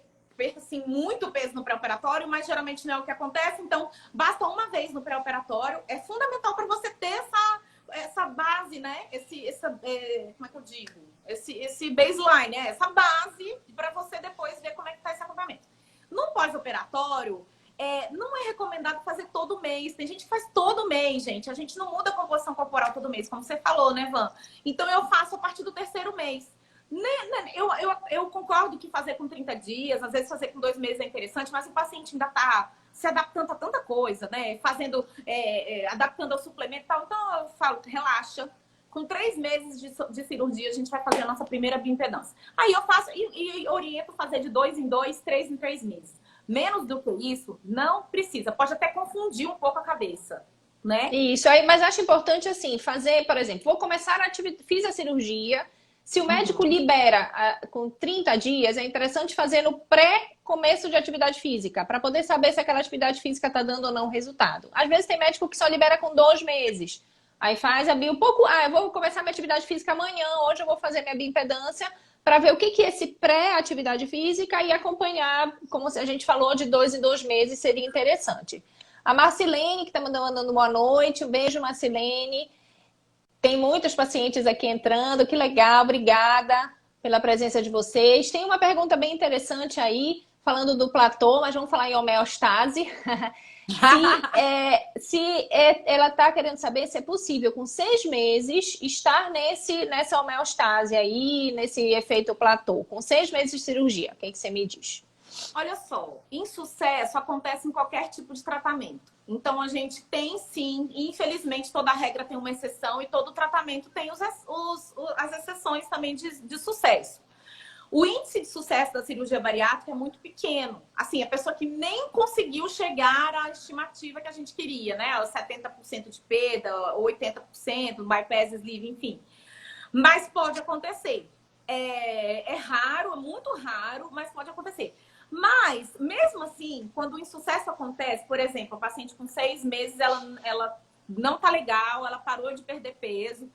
assim, muito peso no pré-operatório, mas geralmente não é o que acontece. Então, basta uma vez no pré-operatório. É fundamental para você ter essa base, né? Como é que eu digo? Esse baseline, né? Essa base para você depois ver como é que tá esse acompanhamento. No pós-operatório, não é recomendado fazer todo mês. Tem gente que faz todo mês, gente. A gente não muda a composição corporal todo mês, como você falou, né, Van? Então, eu faço a partir do 3º mês. Eu concordo que fazer com 30 dias, às vezes fazer com 2 meses é interessante, mas o paciente ainda está se adaptando a tanta coisa, né? Adaptando ao suplemento e tal. Então, eu falo, relaxa. Com 3 meses de cirurgia, a gente vai fazer a nossa primeira bioimpedância. Aí eu faço e oriento fazer de 2 em 2, 3 em 3 meses. Menos do que isso, não precisa. Pode até confundir um pouco a cabeça, né? Isso aí, mas acho importante assim, fazer, por exemplo, vou começar fiz a cirurgia. Se o médico libera com 30 dias, é interessante fazer no pré-começo de atividade física, para poder saber se aquela atividade física está dando ou não resultado. Às vezes tem médico que só libera com 2 meses. Aí faz a bio, eu vou começar minha atividade física amanhã, hoje eu vou fazer minha bioimpedância, para ver o que é esse pré-atividade física e acompanhar, como a gente falou, de 2 em 2 meses seria interessante. A Marcilene, que está mandando boa noite. Um beijo, Marcilene. Tem muitos pacientes aqui entrando. Que legal, obrigada pela presença de vocês. Tem uma pergunta bem interessante aí, falando do platô, mas vamos falar em homeostase. Ela está querendo saber se é possível, com 6 meses, estar nessa homeostase aí, nesse efeito platô, com 6 meses de cirurgia. O que você me diz? Olha só, insucesso acontece em qualquer tipo de tratamento. Então, a gente tem sim, infelizmente, toda regra tem uma exceção e todo tratamento tem as exceções também de sucesso. O índice de sucesso da cirurgia bariátrica é muito pequeno. Assim, a pessoa que nem conseguiu chegar à estimativa que a gente queria, né? Os 70% de perda, 80%, bypass sleeve, enfim. Mas pode acontecer. É raro, é muito raro, mas pode acontecer. Mas, mesmo assim, quando o insucesso acontece, por exemplo, a paciente com 6 meses, ela não tá legal, ela parou de perder peso.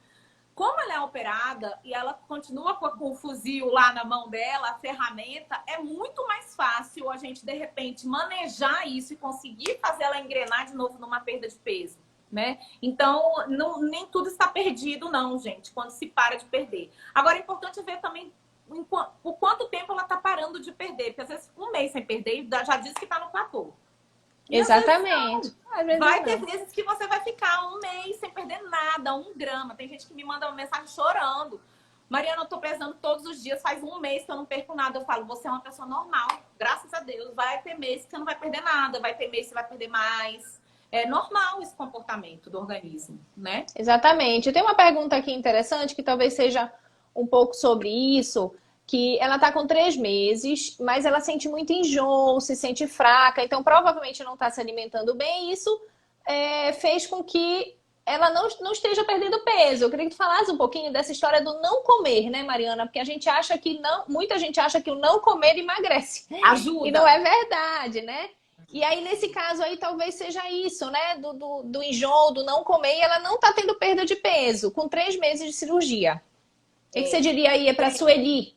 Como ela é operada e ela continua com o fuzil lá na mão dela, a ferramenta, é muito mais fácil a gente, de repente, manejar isso e conseguir fazer ela engrenar de novo numa perda de peso, né? Então, nem tudo está perdido, não, gente, quando se para de perder. Agora, é importante ver também por quanto tempo ela está parando de perder, porque às vezes 1 mês sem perder, já diz que está no platô. Exatamente. Vai ter vezes que você vai ficar 1 mês sem perder nada, 1 grama. Tem gente que me manda uma mensagem chorando. Mariana, eu tô pesando todos os dias, faz 1 mês que eu não perco nada. Eu falo, você é uma pessoa normal, graças a Deus. Vai ter mês que você não vai perder nada, vai ter mês que você vai perder mais. É normal esse comportamento do organismo, né? Exatamente. Tem uma pergunta aqui interessante que talvez seja um pouco sobre isso, que ela tá com 3 meses, mas ela sente muito enjoo, se sente fraca, então provavelmente não está se alimentando bem. Isso fez com que ela não esteja perdendo peso. Eu queria que tu falasse um pouquinho dessa história do não comer, né, Mariana? Porque a gente acha que muita gente acha que o não comer emagrece. Ajuda. E não é verdade, né? E aí, nesse caso aí, talvez seja isso, né? Do enjoo, do não comer, e ela não tá tendo perda de peso, com 3 meses de cirurgia. O que você diria aí para a Sueli?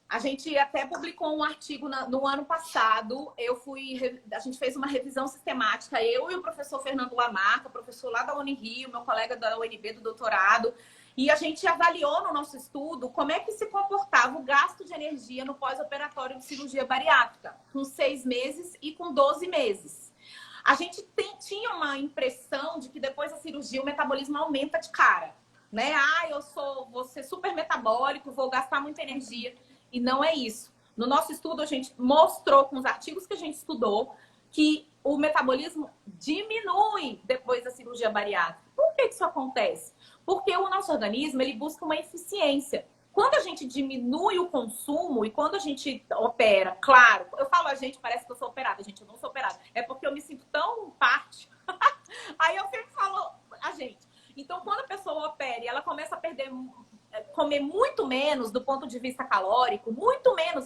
A gente até publicou um artigo no ano passado. A gente fez uma revisão sistemática, eu e o professor Fernando Lamarca, professor lá da Unirio, meu colega da UNB do doutorado, e a gente avaliou no nosso estudo como é que se comportava o gasto de energia no pós-operatório de cirurgia bariátrica, com 6 meses e com 12 meses. A gente tinha uma impressão de que depois da cirurgia o metabolismo aumenta de cara, né? Vou ser super metabólico, vou gastar muita energia. E não é isso. No nosso estudo, a gente mostrou com os artigos que a gente estudou que o metabolismo diminui depois da cirurgia bariátrica. Por que isso acontece? Porque o nosso organismo ele busca uma eficiência. Quando a gente diminui o consumo e quando a gente opera, claro, eu falo a gente, parece que eu sou operada. Gente, eu não sou operada. É porque eu me sinto tão parte. Aí eu sempre falo a gente. Então, quando a pessoa opera e ela começa a comer muito menos do ponto de vista calórico, muito menos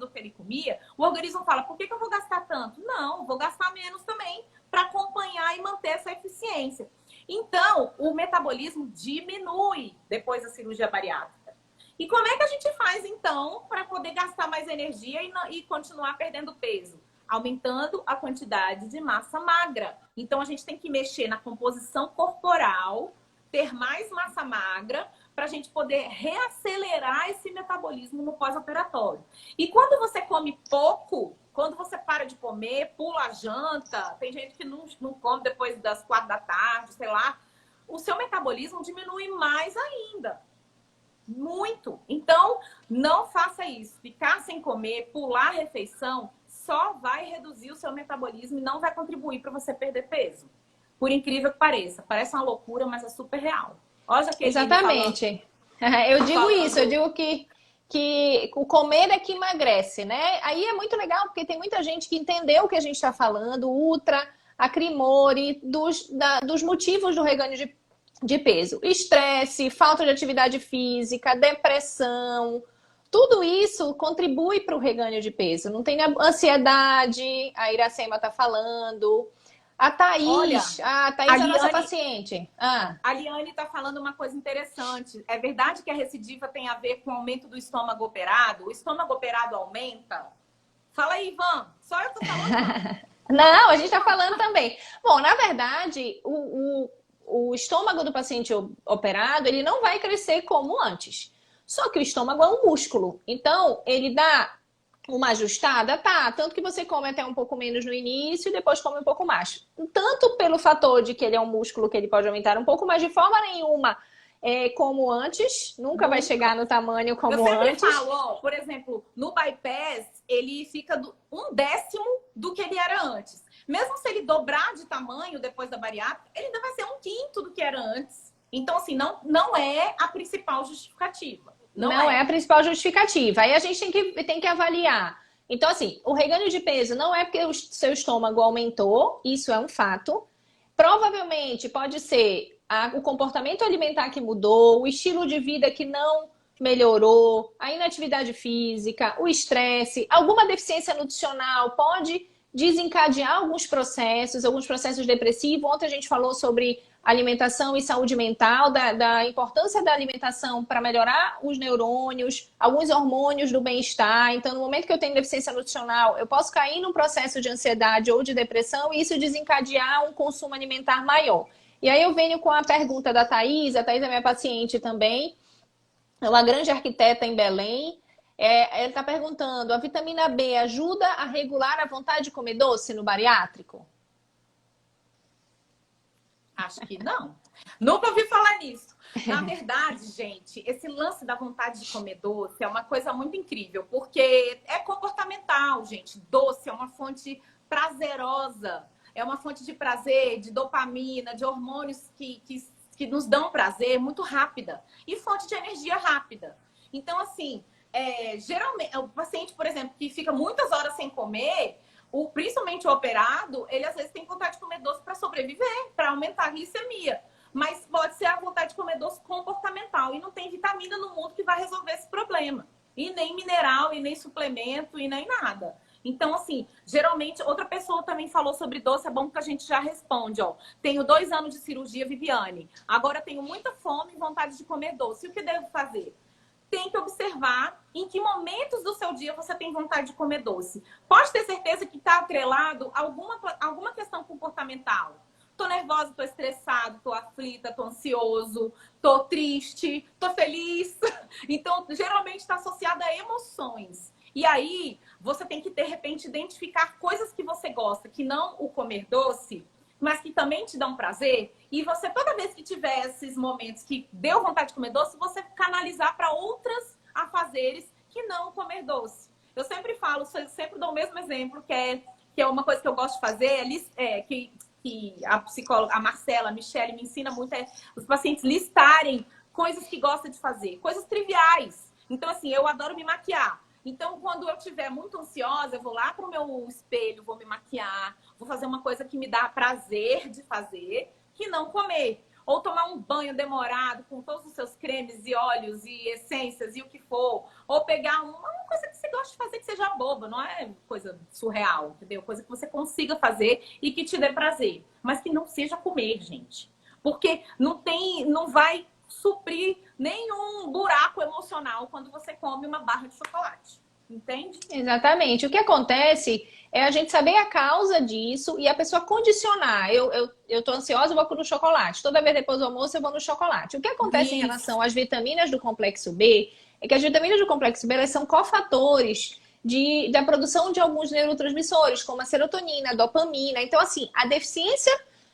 do que ele comia, o organismo fala, por que eu vou gastar tanto? Não, vou gastar menos também para acompanhar e manter essa eficiência. Então, o metabolismo diminui depois da cirurgia bariátrica. E como é que a gente faz, então, para poder gastar mais energia e continuar perdendo peso? Aumentando a quantidade de massa magra. Então, a gente tem que mexer na composição corporal, ter mais massa magra, para a gente poder reacelerar esse metabolismo no pós-operatório. E quando você come pouco, quando você para de comer, pula a janta, tem gente que não come depois das 4 da tarde, sei lá, o seu metabolismo diminui mais ainda. Muito. Então, não faça isso. Ficar sem comer, pular a refeição, só vai reduzir o seu metabolismo e não vai contribuir para você perder peso. Por incrível que pareça. Parece uma loucura, mas é super real. Olha, exatamente. Eu digo isso, eu digo que o comer é que emagrece, né? Aí é muito legal, porque tem muita gente que entendeu o que a gente está falando, Ultra, Acrimori, dos motivos do reganho de peso. Estresse, falta de atividade física, depressão, tudo isso contribui para o reganho de peso. Não tem ansiedade, a Iracema está falando. A Thaís, olha, a Thaís é a nossa paciente. A Liane está falando uma coisa interessante. É verdade que a recidiva tem a ver com o aumento do estômago operado? O estômago operado aumenta? Fala aí, Ivan. Só eu tô falando? Não, a gente está falando também. Bom, na verdade, o estômago do paciente operado, ele não vai crescer como antes. Só que o estômago é um músculo. Então, ele dá uma ajustada, tá? Tanto que você come até um pouco menos no início e depois come um pouco mais. Tanto pelo fator de que ele é um músculo que ele pode aumentar um pouco, mas de forma nenhuma como antes. Nunca vai chegar no tamanho como antes. Eu sempre falo, ó, por exemplo, no bypass, ele fica 1/10 do que ele era antes. Mesmo se ele dobrar de tamanho depois da bariátrica, ele ainda vai ser 1/5 do que era antes. Então, assim, não é a principal justificativa. Não é a principal justificativa. Aí a gente tem que avaliar. Então, assim, o reganho de peso não é porque o seu estômago aumentou, isso é um fato. Provavelmente pode ser o comportamento alimentar que mudou, o estilo de vida que não melhorou, a inatividade física, o estresse, alguma deficiência nutricional pode desencadear alguns processos depressivos. Ontem a gente falou sobre alimentação e saúde mental, da importância da alimentação para melhorar os neurônios, alguns hormônios do bem-estar. Então, no momento que eu tenho deficiência nutricional, eu posso cair num processo de ansiedade ou de depressão e isso desencadear um consumo alimentar maior. E aí eu venho com a pergunta da Thaís. A Thaís é minha paciente também, é uma grande arquiteta em Belém. Ela está perguntando, a vitamina B ajuda a regular a vontade de comer doce no bariátrico? Acho que não. Nunca ouvi falar nisso. Na verdade, gente, esse lance da vontade de comer doce é uma coisa muito incrível, porque é comportamental, gente. Doce é uma fonte prazerosa, é uma fonte de prazer, de dopamina, de hormônios que nos dão prazer muito rápida e fonte de energia rápida. Então, assim, geralmente, o paciente, por exemplo, que fica muitas horas sem comer, principalmente o operado, ele às vezes tem vontade de comer doce para sobreviver, para aumentar a glicemia. Mas pode ser a vontade de comer doce comportamental. E não tem vitamina no mundo que vai resolver esse problema. E nem mineral, e nem suplemento, e nem nada. Então, assim, geralmente, outra pessoa também falou sobre doce, é bom que a gente já responde, ó. Tenho 2 anos de cirurgia, Viviane. Agora tenho muita fome e vontade de comer doce. E o que devo fazer? Tem que observar em que momentos do seu dia você tem vontade de comer doce. Pode ter certeza que está atrelado a alguma questão comportamental. Tô nervosa, tô estressado, tô aflita, tô ansioso, tô triste, tô feliz. Então, geralmente está associada a emoções. E aí, você tem que, de repente, identificar coisas que você gosta, que não o comer doce, mas que também te dão prazer. E você, toda vez que tiver esses momentos que deu vontade de comer doce, você canalizar para outras afazeres que não comer doce. Eu sempre falo, sempre dou o mesmo exemplo, que é uma coisa que eu gosto de fazer, que a psicóloga, a Marcela, a Michele me ensina muito, os pacientes listarem coisas que gostam de fazer, coisas triviais. Então, assim, eu adoro me maquiar. Então, quando eu estiver muito ansiosa, eu vou lá pro meu espelho, vou me maquiar, vou fazer uma coisa que me dá prazer de fazer, que não comer. Ou tomar um banho demorado com todos os seus cremes e óleos e essências e o que for. Ou pegar uma coisa que você gosta de fazer que seja boba, não é coisa surreal, entendeu? Coisa que você consiga fazer e que te dê prazer. Mas que não seja comer, gente. Porque não vai suprir nenhum buraco emocional quando você come uma barra de chocolate. Entende? Exatamente. O que acontece é a gente saber a causa disso e a pessoa condicionar. Eu tô ansiosa, eu vou no chocolate. Toda vez depois do almoço eu vou no chocolate. O que acontece em relação às vitaminas do complexo B é que as vitaminas do complexo B elas são cofatores da produção de alguns neurotransmissores, como a serotonina, a dopamina. Então, assim, a deficiência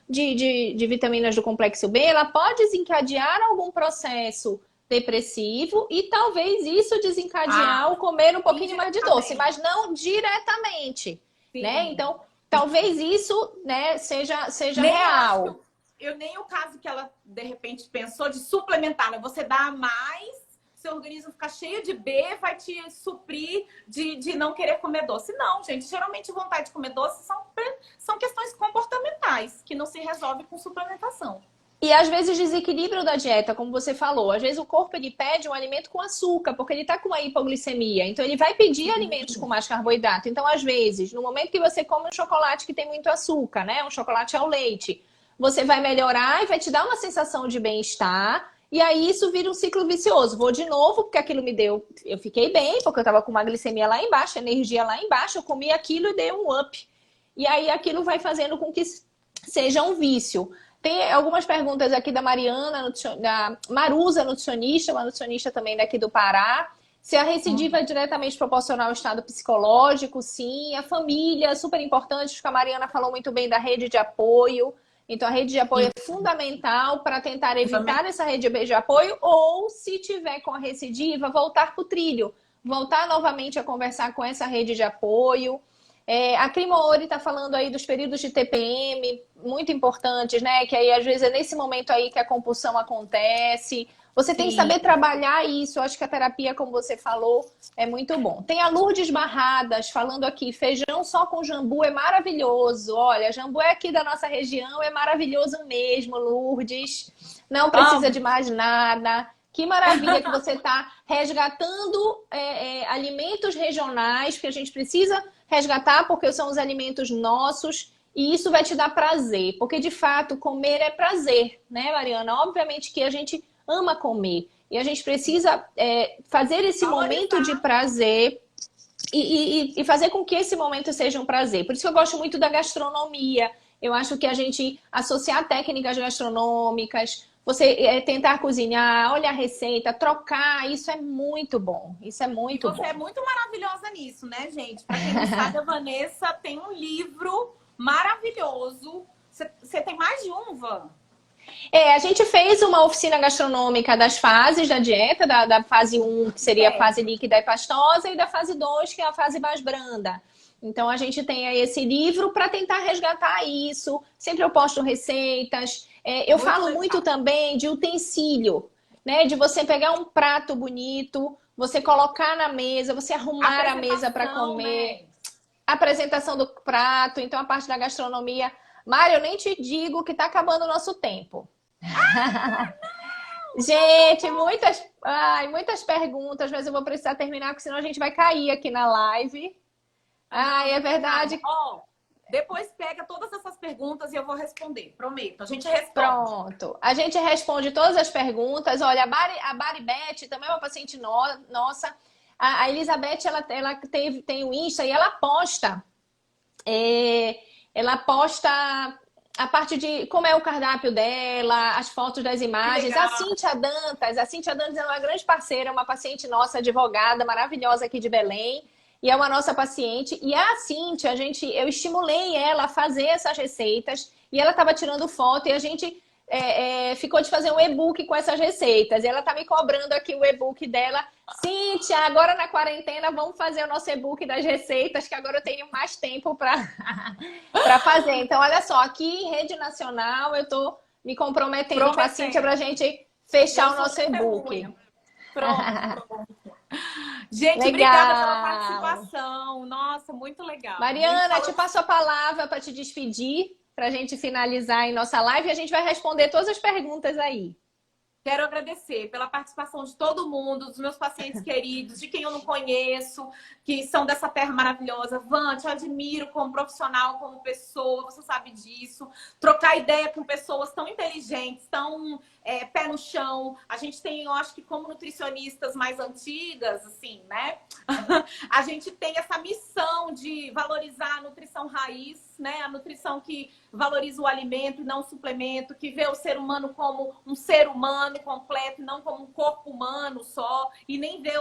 de vitaminas do complexo B, ela pode desencadear algum processo depressivo e talvez isso desencadear o comer um pouquinho mais de doce, mas não diretamente, né? Então, talvez isso, né, seja real. Eu nem o caso que ela, de repente, pensou de suplementar, né? Você dá mais, seu organismo fica cheio de B, vai te suprir de não querer comer doce. Não, gente, geralmente vontade de comer doce são questões comportamentais, que não se resolve com suplementação. E às vezes desequilíbrio da dieta, como você falou. Às vezes o corpo ele pede um alimento com açúcar, porque ele está com uma hipoglicemia. Então ele vai pedir alimentos com mais carboidrato. Então, às vezes, no momento que você come um chocolate que tem muito açúcar, né? Um chocolate ao leite, você vai melhorar e vai te dar uma sensação de bem-estar. E aí isso vira um ciclo vicioso. Vou de novo, porque aquilo me deu. Eu fiquei bem, porque eu estava com uma glicemia lá embaixo, energia lá embaixo. Eu comi aquilo e dei um up. E aí aquilo vai fazendo com que seja um vício. Tem algumas perguntas aqui da Mariana, da Marusa, nutricionista, uma nutricionista também daqui do Pará. Se a recidiva é diretamente proporcional ao estado psicológico, sim. A família, super importante, porque a Mariana falou muito bem da rede de apoio. Então, a rede de apoio é fundamental para tentar evitar essa rede de apoio ou, se tiver com a recidiva, voltar para o trilho. Voltar novamente a conversar com essa rede de apoio. A Crimori está falando aí dos períodos de TPM, muito importantes, né? Que aí, às vezes, é nesse momento aí que a compulsão acontece. Você tem que saber trabalhar isso. Eu acho que a terapia, como você falou, é muito bom. Tem a Lourdes Barradas falando aqui, feijão só com jambu é maravilhoso. Olha, jambu é aqui da nossa região, é maravilhoso mesmo, Lourdes. Não precisa de mais nada. Que maravilha que você está resgatando alimentos regionais, que a gente precisa resgatar porque são os alimentos nossos e isso vai te dar prazer, porque de fato comer é prazer, né, Mariana? Obviamente que a gente ama comer e a gente precisa fazer esse momento de prazer e fazer com que esse momento seja um prazer. Por isso que eu gosto muito da gastronomia. Eu acho que a gente associar técnicas gastronômicas, você tentar cozinhar, olhar a receita, trocar, isso é muito bom. Isso é muito bom. E você é muito maravilhosa nisso, né, gente? Para quem não sabe, a Vanessa tem um livro maravilhoso. Você tem mais de um, Van? A gente fez uma oficina gastronômica das fases da dieta, da fase 1, que seria a fase líquida e pastosa, e da fase 2, que é a fase mais branda. Então, a gente tem aí esse livro para tentar resgatar isso. Sempre eu posto receitas. Eu falo muito também de utensílio, né? De você pegar um prato bonito, você colocar na mesa, você arrumar a mesa para comer. Né? A apresentação do prato, então a parte da gastronomia. Mário, eu nem te digo que está acabando o nosso tempo. Gente, muitas perguntas, mas eu vou precisar terminar, porque senão a gente vai cair aqui na live. Ah, é verdade. Ó, depois pega todas essas perguntas e eu vou responder, prometo. A gente responde. Pronto. A gente responde todas as perguntas. Olha, a Baribete também é uma paciente nossa. A Elizabeth, ela tem o Insta e ela posta a parte de como é o cardápio dela, as fotos das imagens. A Cíntia Dantas é uma grande parceira, uma paciente nossa, advogada, maravilhosa aqui de Belém. E é uma nossa paciente. E a Cíntia, eu estimulei ela a fazer essas receitas. E ela estava tirando foto e a gente ficou de fazer um e-book com essas receitas. E ela tá me cobrando aqui o e-book dela. Cíntia, agora na quarentena vamos fazer o nosso e-book das receitas, que agora eu tenho mais tempo para fazer. Então, olha só, aqui em rede nacional eu tô me comprometendo com a Cíntia para a gente fechar o nosso e-book. Pronto. Gente, legal. Obrigada pela participação. Nossa, muito legal. Mariana, te passo a palavra para te despedir, para a gente finalizar em nossa live e a gente vai responder todas as perguntas aí. Quero agradecer pela participação de todo mundo, dos meus pacientes queridos, de quem eu não conheço, que são dessa terra maravilhosa. Van, te admiro como profissional, como pessoa, você sabe disso. Trocar ideia com pessoas tão inteligentes, tão pé no chão. A gente tem, eu acho que como nutricionistas mais antigas, assim, né? A gente tem essa missão de valorizar a nutrição raiz, né? A nutrição que valoriza o alimento e não o suplemento, que vê o ser humano como um ser humano completo, não como um corpo humano só, e nem vê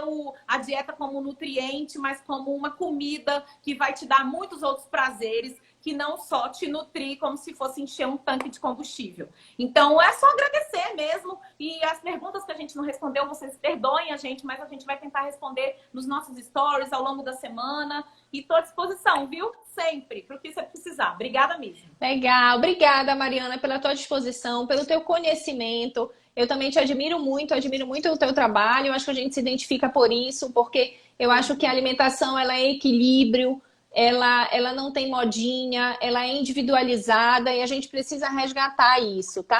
a dieta como um nutriente, mas como uma comida que vai te dar muitos outros prazeres, que não só te nutrir como se fosse encher um tanque de combustível. Então, é só agradecer mesmo. E as perguntas que a gente não respondeu, vocês perdoem a gente, mas a gente vai tentar responder nos nossos stories ao longo da semana. E estou à disposição, viu? Sempre, para o que você precisar. Obrigada mesmo. Legal. Obrigada, Mariana, pela tua disposição, pelo teu conhecimento. Eu também te admiro muito o teu trabalho. Eu acho que a gente se identifica por isso, porque eu acho que a alimentação ela é equilíbrio, ela não tem modinha, ela é individualizada e a gente precisa resgatar isso, tá?